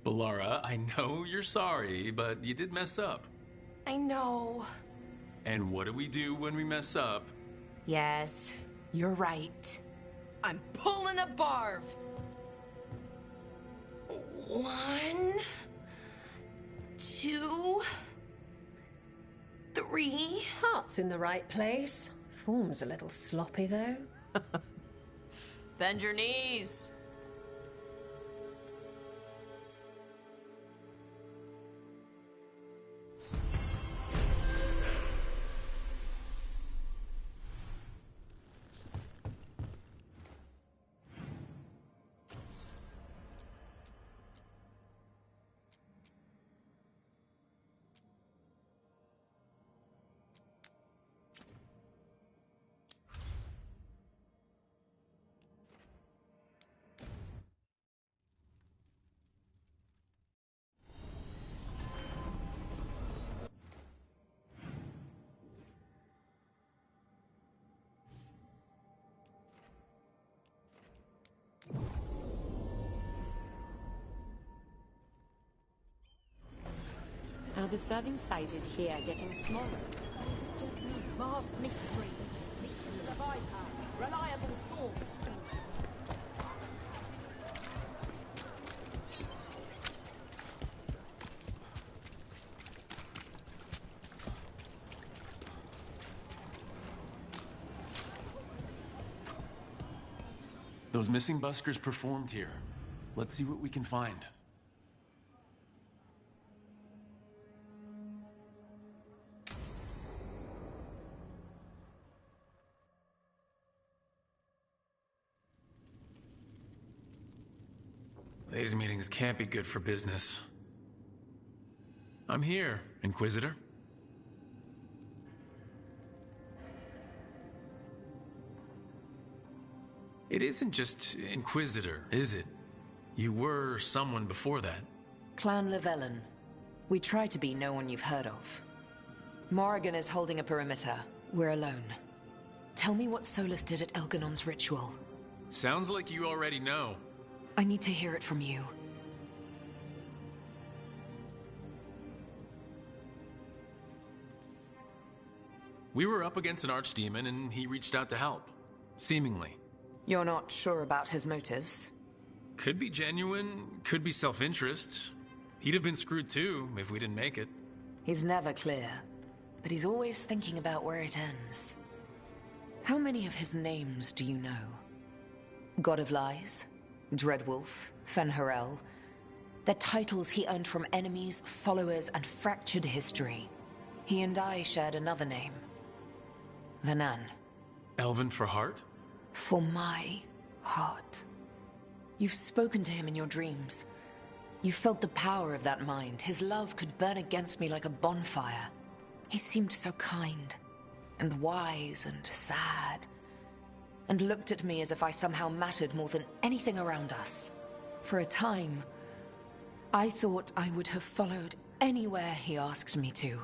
Balara, I know you're sorry, but you did mess up.
I know.
And what do we do when we mess up?
Yes, you're right. I'm pulling a barf. 1, 2, 3.
Heart's in the right place. Form's a little sloppy, though.
Bend your knees.
Are the serving sizes here getting smaller? Or is it just me?
Masked mystery. Secret of the Viper. Reliable source.
Those missing buskers performed here. Let's see what we can find. These meetings can't be good for business. I'm here, Inquisitor. It isn't just Inquisitor, is it? You were someone before that.
Clan Llewellyn. We try to be no one you've heard of. Morrigan is holding a perimeter. We're alone. Tell me what Solus did at Elganon's ritual.
Sounds like you already know.
I need to hear it from you.
We were up against an archdemon and he reached out to help. Seemingly.
You're not sure about his motives?
Could be genuine, could be self-interest. He'd have been screwed too if we didn't make it.
He's never clear, but he's always thinking about where it ends. How many of his names do you know? God of Lies? Dreadwolf? Fen'Harel? They're titles he earned from enemies, followers, and fractured history. He and I shared another name. Vanan.
Elven for heart?
For my heart. You've spoken to him in your dreams. You felt the power of that mind. His love could burn against me like a bonfire. He seemed so kind, and wise, and sad, and looked at me as if I somehow mattered more than anything around us. For a time, I thought I would have followed anywhere he asked me to.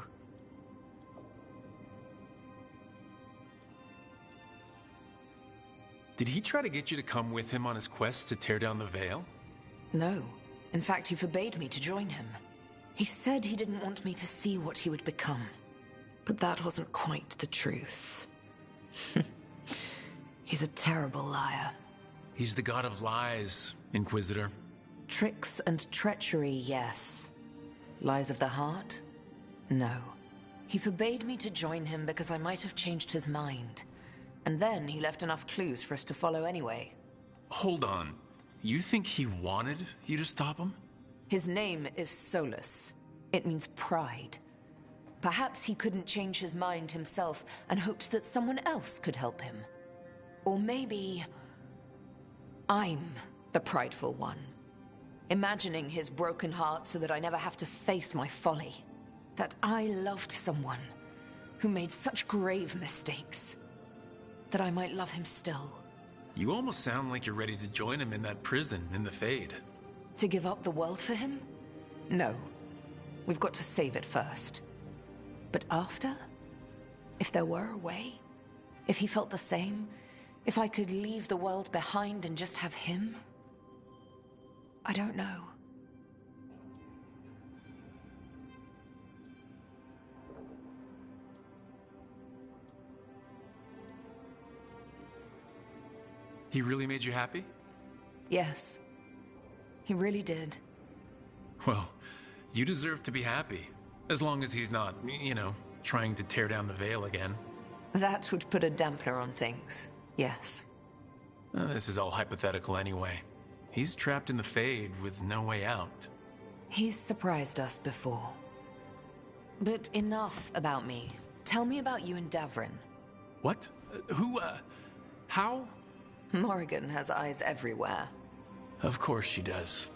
Did he try to get you to come with him on his quest to tear down the Veil?
No. In fact, he forbade me to join him. He said he didn't want me to see what he would become. But that wasn't quite the truth. He's a terrible liar.
He's the god of lies, Inquisitor.
Tricks and treachery, yes. Lies of the heart? No. He forbade me to join him because I might have changed his mind. And then he left enough clues for us to follow anyway.
Hold on. You think he wanted you to stop him?
His name is Solus. It means pride. Perhaps he couldn't change his mind himself and hoped that someone else could help him. Or maybe I'm the prideful one, imagining his broken heart so that I never have to face my folly. That I loved someone who made such grave mistakes, that I might love him still.
You almost sound like you're ready to join him in that prison in the Fade.
To give up the world for him? No. We've got to save it first. But after? If there were a way? If he felt the same? If I could leave the world behind and just have him? I don't know.
He really made you happy?
Yes. He really did.
Well, you deserve to be happy. As long as he's not, you know, trying to tear down the Veil again.
That would put a dampener on things, yes.
This is all hypothetical anyway. He's trapped in the Fade with no way out.
He's surprised us before. But enough about me. Tell me about you and Davrin.
What? How?
Morrigan has eyes everywhere.
Of course she does.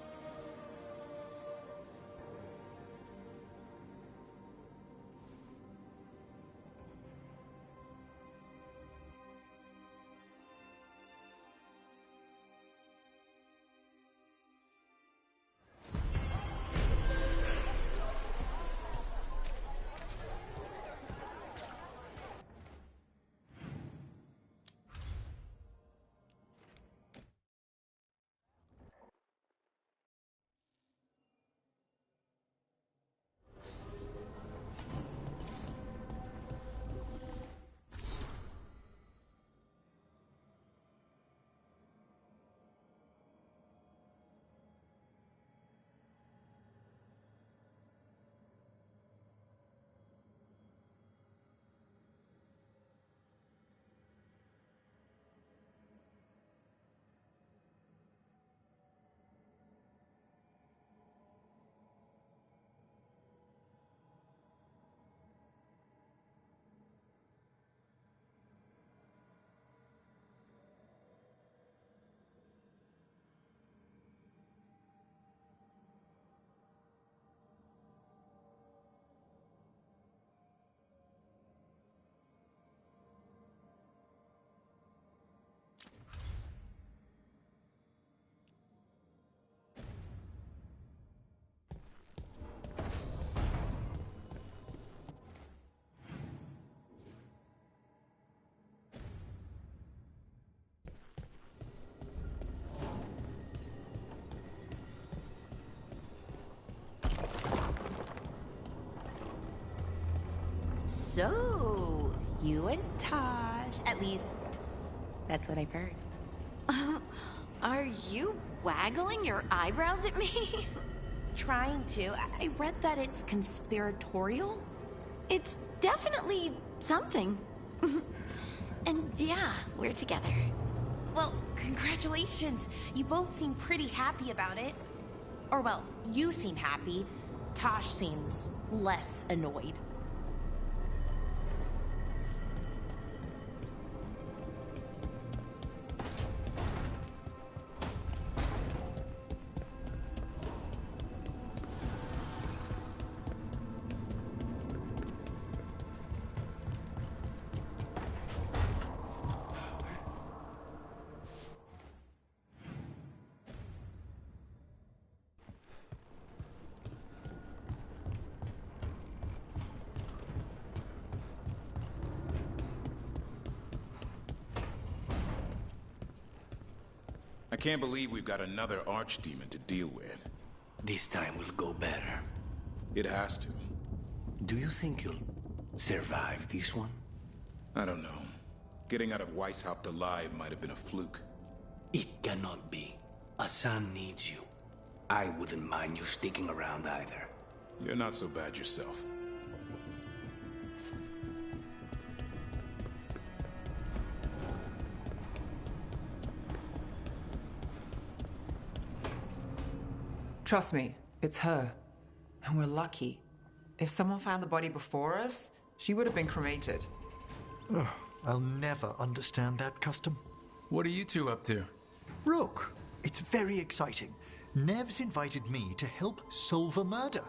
So, you and Taj, at least, that's what I've heard. Are you waggling your eyebrows at me?
Trying to. I read that it's conspiratorial.
It's definitely something. And yeah, we're together.
Well, congratulations. You both seem pretty happy about it. Or well, you seem happy. Tosh seems less annoyed.
I can't believe we've got another archdemon to deal with.
This time will go better.
It has to.
Do you think you'll survive this one?
I don't know. Getting out of Weishaupt alive might have been a fluke.
It cannot be. Asan needs you. I wouldn't mind you sticking around either.
You're not so bad yourself.
Trust me, it's her. And we're lucky. If someone found the body before us, she would have been cremated.
Ugh, I'll never understand that custom.
What are you two up to?
Rook, it's very exciting. Nev's invited me to help solve a murder.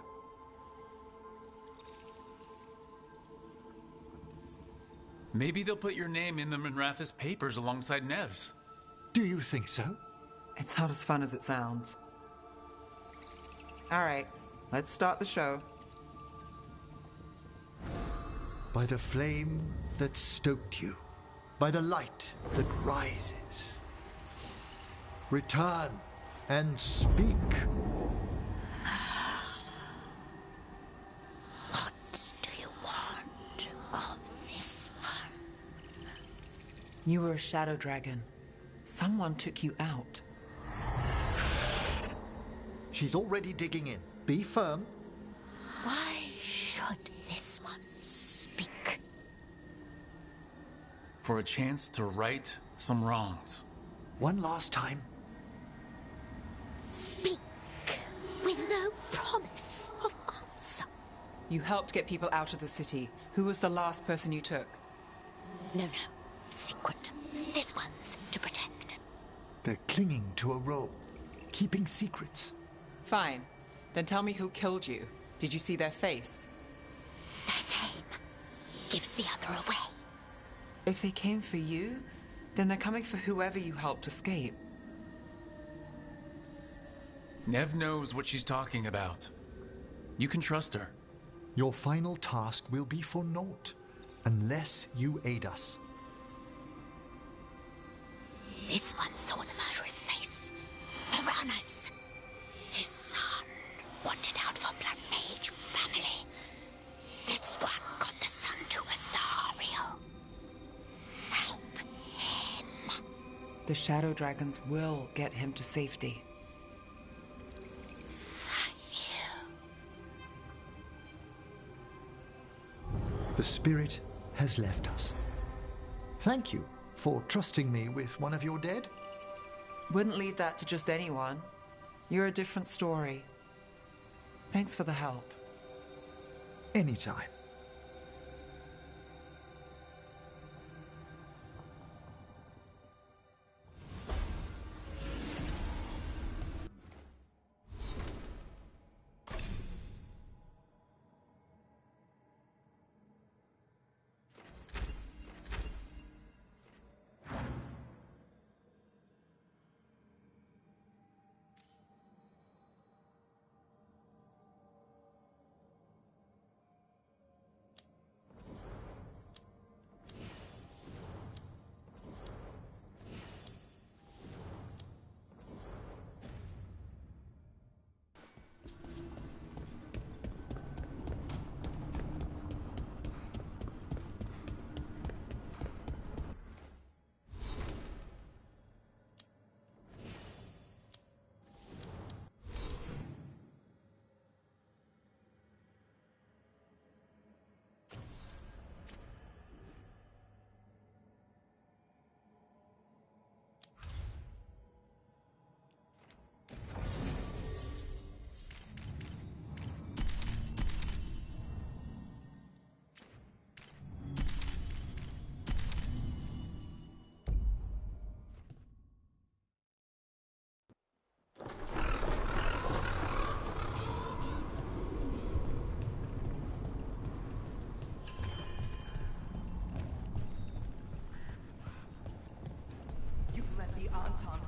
Maybe they'll put your name in the Minrathous papers alongside Nev's.
Do you think so?
It's not as fun as it sounds. All right, let's start the show.
By the flame that stoked you, by the light that rises. Return and speak.
What do you want of this one?
You were a shadow dragon. Someone took you out.
She's already digging in. Be firm.
Why should this one speak?
For a chance to right some wrongs.
One last time.
Speak with no promise of answer.
You helped get people out of the city. Who was the last person you took?
No. Secret. This one's to protect.
They're clinging to a role, keeping secrets.
Fine. Then tell me who killed you. Did you see their face?
Their name gives the other away.
If they came for you, then they're coming for whoever you helped escape.
Nev knows what she's talking about. You can trust her.
Your final task will be for naught, unless you aid us.
This one saw the murderer's face. Piranhas. His son wanted out for Blood Mage family. This one got the son to Azariel. Help him.
The shadow dragons will get him to safety.
The spirit has left us. Thank you for trusting me with one of your dead.
Wouldn't leave that to just anyone. You're a different story. Thanks for the help.
Anytime.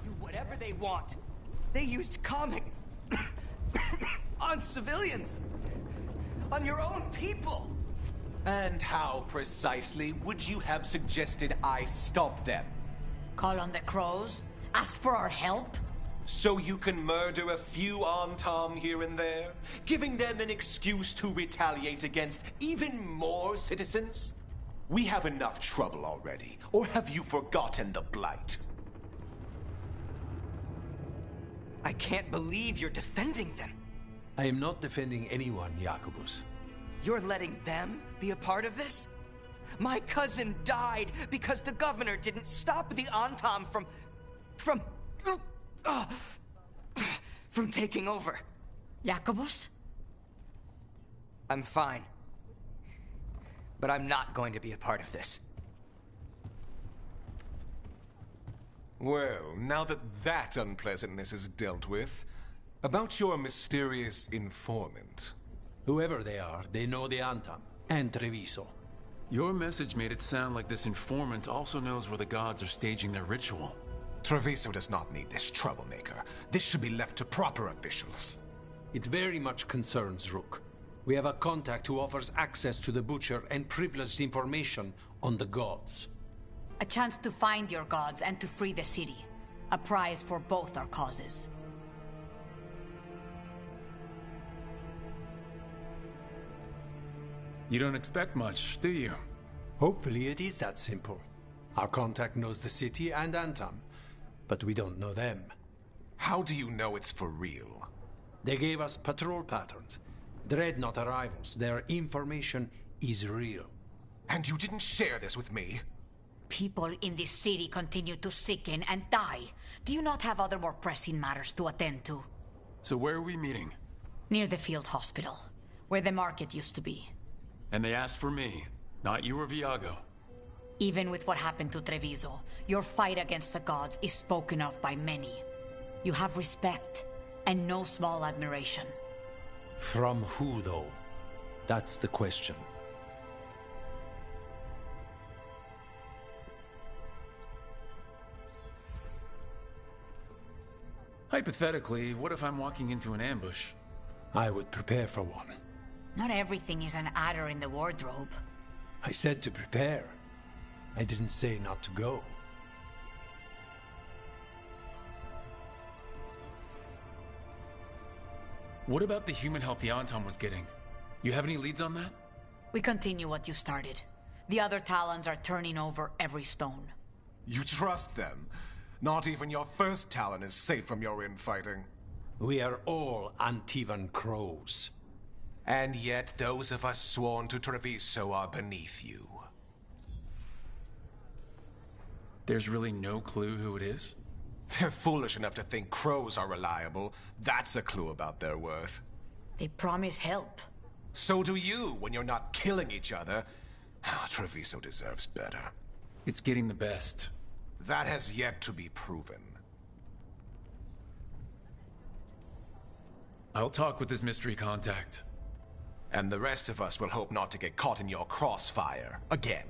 Do whatever they want. They used comic on civilians, on your own people.
And how precisely would you have suggested I stop them?
Call on the crows
Ask for our help?
So you can murder a few Antam here and there, giving them an excuse to retaliate against even more citizens? We have enough trouble already, or have you forgotten the Blight?
I can't believe you're defending them.
I am not defending anyone, Jacobus.
You're letting them be a part of this? My cousin died because the governor didn't stop the Antam from taking over.
Jacobus?
I'm fine. But I'm not going to be a part of this.
Well, now that that unpleasantness is dealt with, about your mysterious informant.
Whoever they are, they know the Antam and Treviso.
Your message made it sound like this informant also knows where the gods are staging their ritual.
Treviso does not need this troublemaker. This should be left to proper officials.
It very much concerns Rook. We have a contact who offers access to the Butcher and privileged information on the gods.
A chance to find your gods and to free the city. A prize for both our causes.
You don't expect much, do you?
Hopefully it is that simple. Our contact knows the city and Antam, but we don't know them.
How do you know it's for real?
They gave us patrol patterns. Dreadnought arrivals. Their information is real.
And you didn't share this with me?
People in this city continue to sicken and die. Do you not have other more pressing matters to attend to?
So where are we meeting?
Near the field hospital, where the market used to be.
And they asked for me, not you or Viago.
Even with what happened to Treviso, your fight against the gods is spoken of by many. You have respect, and no small admiration.
From who, though? That's the question.
Hypothetically, what if I'm walking into an ambush?
I would prepare for one.
Not everything is an adder in the wardrobe.
I said to prepare. I didn't say not to go.
What about the human help the Antam was getting? You have any leads on that?
We continue what you started. The other Talons are turning over every stone.
You trust them? Not even your first Talon is safe from your infighting.
We are all Antivan crows.
And yet those of us sworn to Treviso are beneath you.
There's really no clue who it is?
They're foolish enough to think crows are reliable. That's a clue about their worth.
They promise help.
So do you when you're not killing each other. Treviso deserves better.
It's getting the best.
That has yet to be proven.
I'll talk with this mystery contact.
And the rest of us will hope not to get caught in your crossfire again.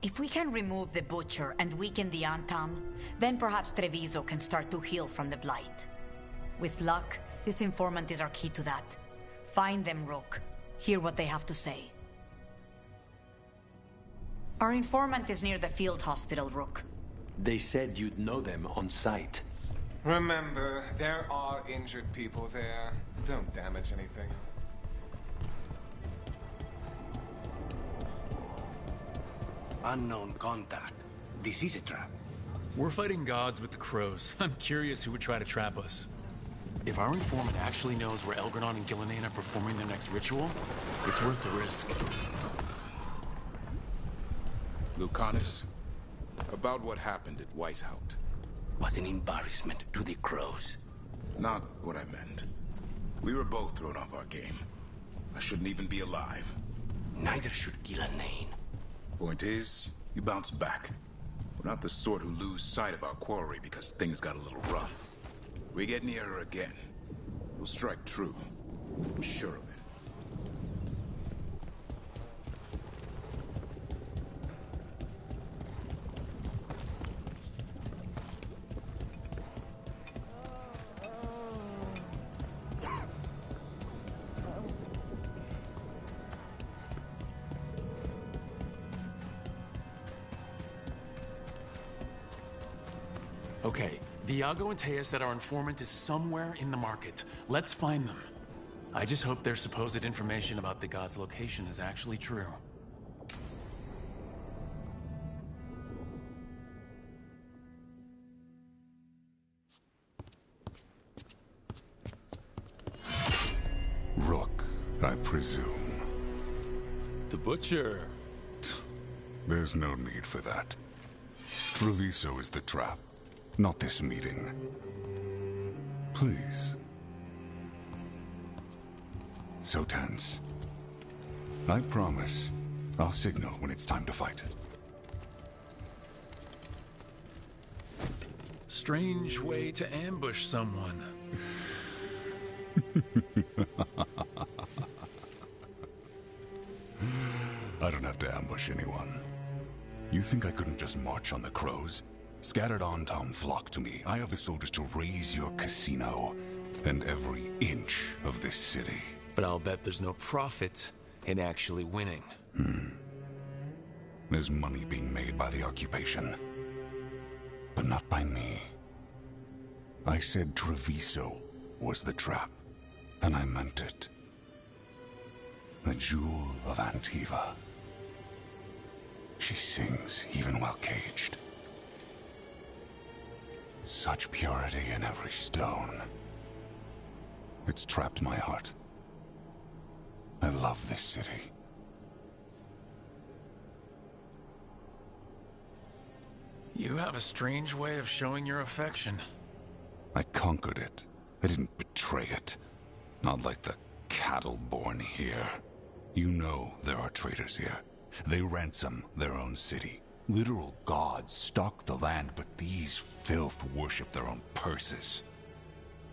If we can remove the Butcher and weaken the Antam, then perhaps Treviso can start to heal from the Blight. With luck, this informant is our key to that. Find them, Rook. Hear what they have to say. Our informant is near the field hospital, Rook.
They said you'd know them on sight.
Remember, there are injured people there. Don't damage anything.
Unknown contact. This is a trap.
We're fighting gods with the crows. I'm curious who would try to trap us. If our informant actually knows where Elgranon and Gillinan are performing their next ritual, it's worth the risk.
Lucanus, about what happened at Weishaupt.
Was an embarrassment to the crows.
Not what I meant. We were both thrown off our game. I shouldn't even be alive.
Neither should Gillinan.
Point is, you bounce back. We're not the sort who lose sight of our quarry because things got a little rough. We get near her again. We'll strike true. I'm sure of it.
Okay, Viago and Taya said our informant is somewhere in the market. Let's find them. I just hope their supposed information about the god's location is actually true.
Rook, I presume.
The Butcher.
There's no need for that. Treviso is the trap, not this meeting. Please. So tense. I promise I'll signal when it's time to fight.
Strange way to ambush someone.
I don't have to ambush anyone. You think I couldn't just march on the crows? Scattered Antom flock to me. I have the soldiers to raise your casino and every inch of this city.
But I'll bet there's no profit in actually winning.
There's money being made by the occupation. But not by me. I said Treviso was the trap, and I meant it. The Jewel of Antiva. She sings even while caged. Such purity in every stone. It's trapped my heart. I love this city.
You have a strange way of showing your affection.
I conquered it. I didn't betray it. Not like the cattle born here. You know there are traitors here. They ransom their own city. Literal gods stalk the land, but these filth worship their own purses.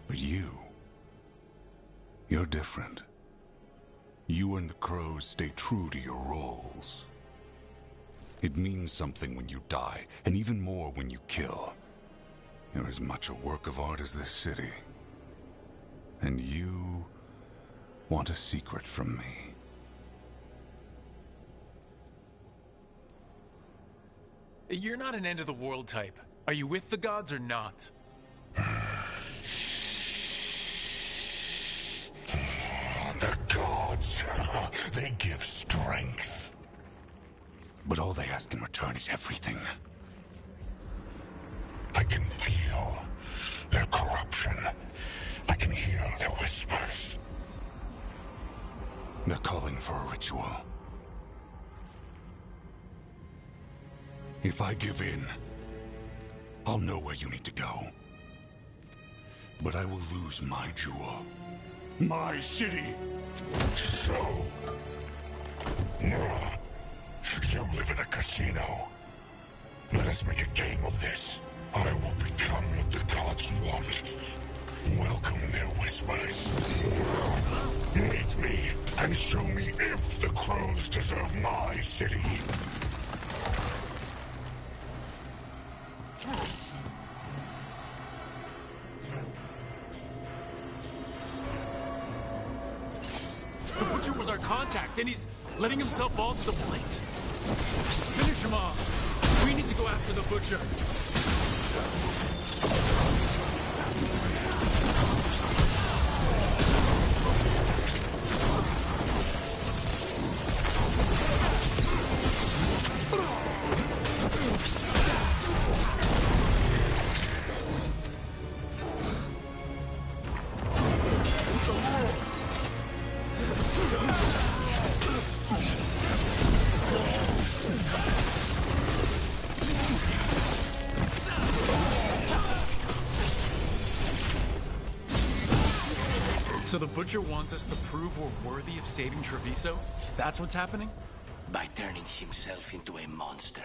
But you're different. You and the crows stay true to your roles. It means something when you die, and even more when you kill. You're as much a work of art as this city. And you want a secret from me.
You're not an end-of-the-world type. Are you with the gods or not?
The gods, they give strength. But all they ask in return is everything. I can feel their corruption. I can hear their whispers. They're calling for a ritual. If I give in, I'll know where you need to go. But I will lose my jewel. My city. So... you live in a casino. Let us make a game of this. I will become what the gods want. Welcome their whispers. Meet me and show me if the crows deserve my city.
The Butcher was our contact, and he's letting himself fall to the plate. Finish him off. We need to go after the Butcher. So the Butcher wants us to prove we're worthy of saving Treviso? That's what's happening?
By turning himself into a monster.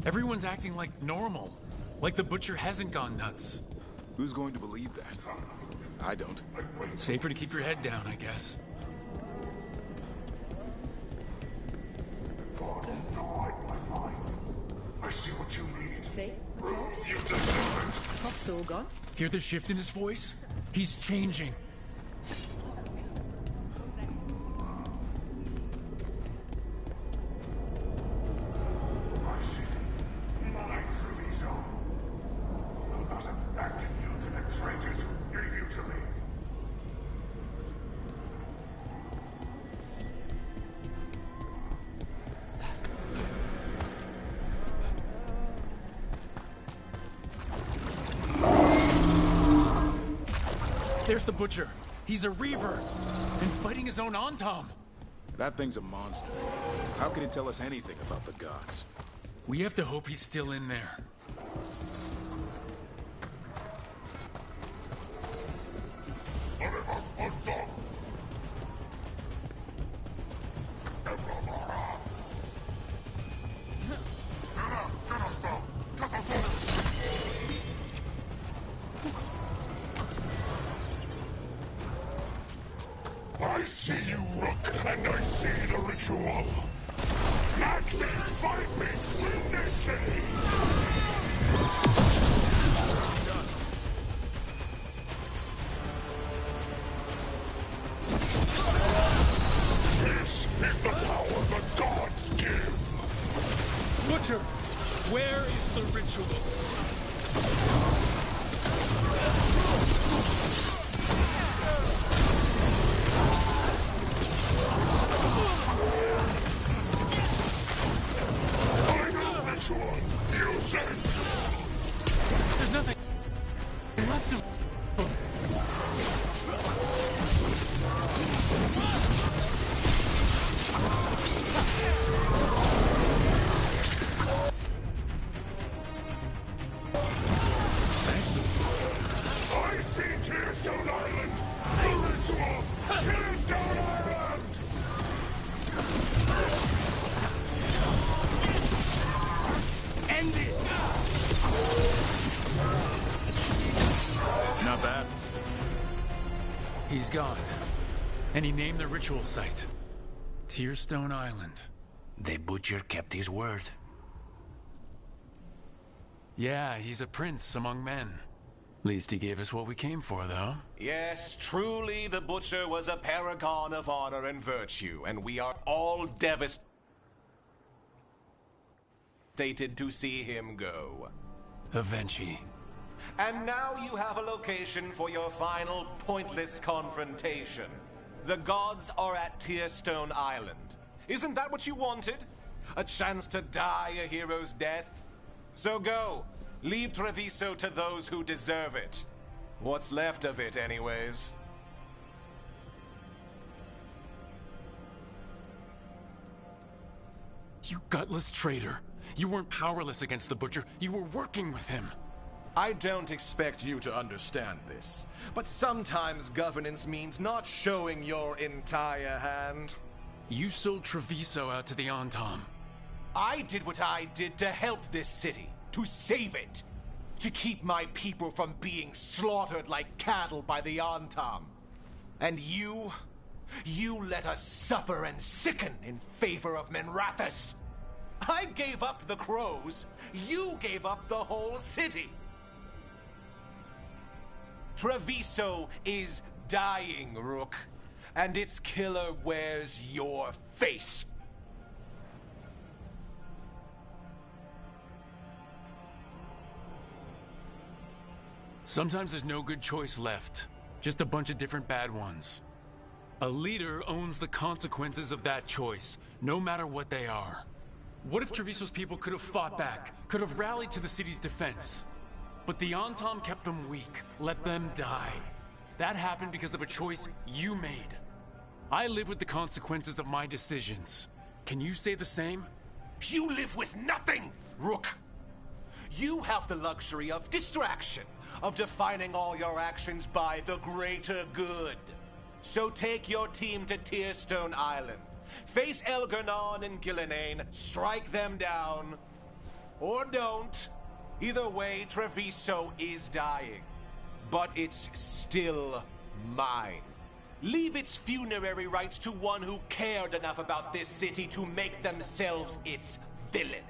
Everyone's acting like normal. Like the Butcher hasn't gone nuts.
Who's going to believe that? I don't.
Safer to keep your head down, I guess.
I see what you mean.
See?
You deserve it.
Cops all gone?
Hear the shift in his voice? He's changing.
victory.
There's the Butcher. He's a Reaver, and fighting his own Antom.
That thing's a monster. How can it tell us anything about the gods?
We have to hope he's still in there.
I see you, Rook, and I see the ritual. Let me fight between this city. This is the power the gods give.
Butcher, where is the ritual? There's nothing left of...
I see Tearstone Island! The ritual! Tearstone Island!
End this!
Not bad.
He's gone. And he named the ritual site. Tearstone Island.
The Butcher kept his word.
Yeah, he's a prince among men. Least he gave us what we came for, though.
Yes, truly the Butcher was a paragon of honor and virtue, and we are all devastated to see him go.
Avenchi.
And now you have a location for your final pointless confrontation. The gods are at Tearstone Island. Isn't that what you wanted? A chance to die a hero's death? So go. Leave Treviso to those who deserve it. What's left of it, anyways.
You gutless traitor. You weren't powerless against the Butcher. You were working with him.
I don't expect you to understand this, but sometimes governance means not showing your entire hand.
You sold Treviso out to the Antom.
I did what I did to help this city, to save it, to keep my people from being slaughtered like cattle by the Antom. And you let us suffer and sicken in favor of Minrathous. I gave up the crows, you gave up the whole city. Treviso is dying, Rook, and its killer wears your face.
Sometimes there's no good choice left, just a bunch of different bad ones. A leader owns the consequences of that choice, no matter what they are. What if Treviso's people could have fought back, could have rallied to the city's defense? But the Antom kept them weak, let them die. That happened because of a choice you made. I live with the consequences of my decisions. Can you say the same?
You live with nothing, Rook! You have the luxury of distraction, of defining all your actions by the greater good. So take your team to Tearstone Island. Face Elgernon and Gillenane, strike them down. Or don't. Either way, Treviso is dying. But it's still mine. Leave its funerary rites to one who cared enough about this city to make themselves its villain.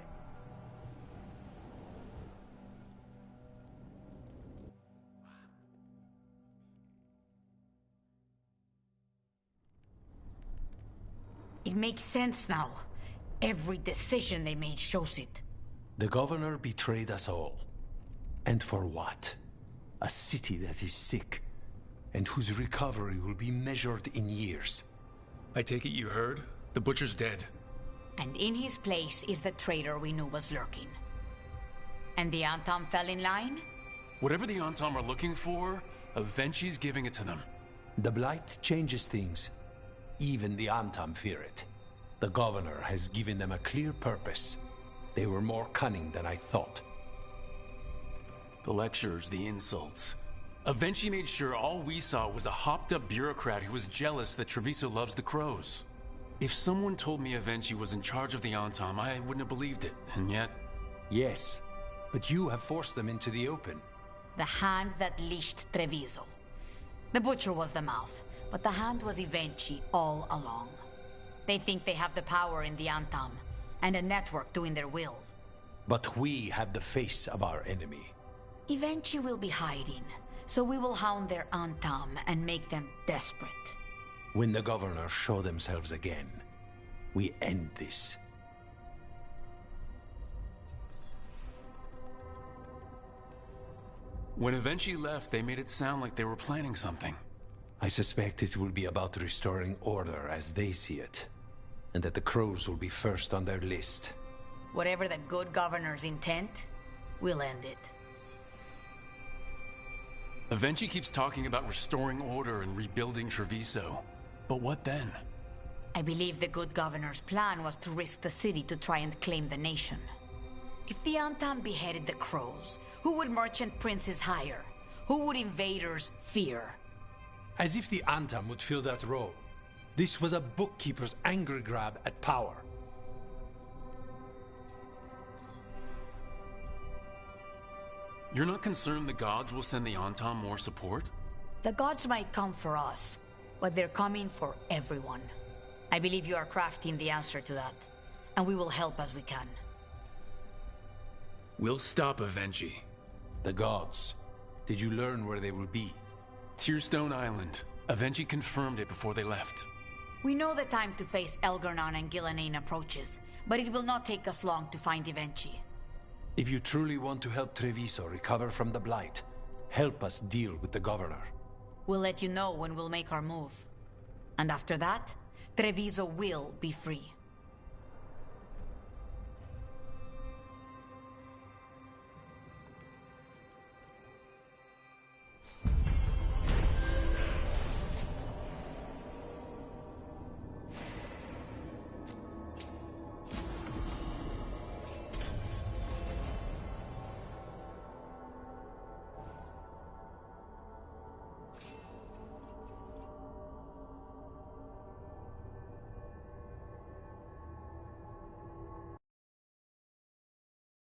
It makes sense now. Every decision they made shows it.
The governor betrayed us all. And for what? A city that is sick. and whose recovery will be measured in years.
I take it you heard? The Butcher's dead.
And in his place is the traitor we knew was lurking. And the Antam fell in line?
Whatever the Antam are looking for, Avenci's giving it to them.
The Blight changes things. Even the Antam fear it. The Governor has given them a clear purpose. They were more cunning than I thought.
The lectures, the insults. Avenci made sure all we saw was a hopped-up bureaucrat who was jealous that Treviso loves the crows. If someone told me Avenci was in charge of the Antam, I wouldn't have believed it, and yet...
Yes, but you have forced them into the open.
The hand that leashed Treviso. The Butcher was the mouth, but the hand was Avenci all along. They think they have the power in the Antam, and a network doing their will.
But we have the face of our enemy.
Avenci will be hiding, so we will hound their Antam and make them desperate.
When the Governors show themselves again, we end this.
When Avenci left, they made it sound like they were planning something.
I suspect it will be about restoring order as they see it, and that the crows will be first on their list.
Whatever the good Governor's intent, we'll end it.
Avenci keeps talking about restoring order and rebuilding Treviso. But what then?
I believe the good Governor's plan was to risk the city to try and claim the nation. If the Antam beheaded the crows, who would merchant princes hire? Who would invaders fear?
As if the Antam would fill that role. This was a bookkeeper's angry grab at power.
You're not concerned the gods will send the Antam more support?
The gods might come for us, but they're coming for everyone. I believe you are crafting the answer to that, and we will help as we can.
We'll stop Avenci.
The gods. Did you learn where they will be?
Tearstone Island. Avenci confirmed it before they left.
We know the time to face Elgarnon and Gillenane approaches, but it will not take us long to find Avenci.
If you truly want to help Treviso recover from the Blight, help us deal with the Governor.
We'll let you know when we'll make our move. And after that, Treviso will be free.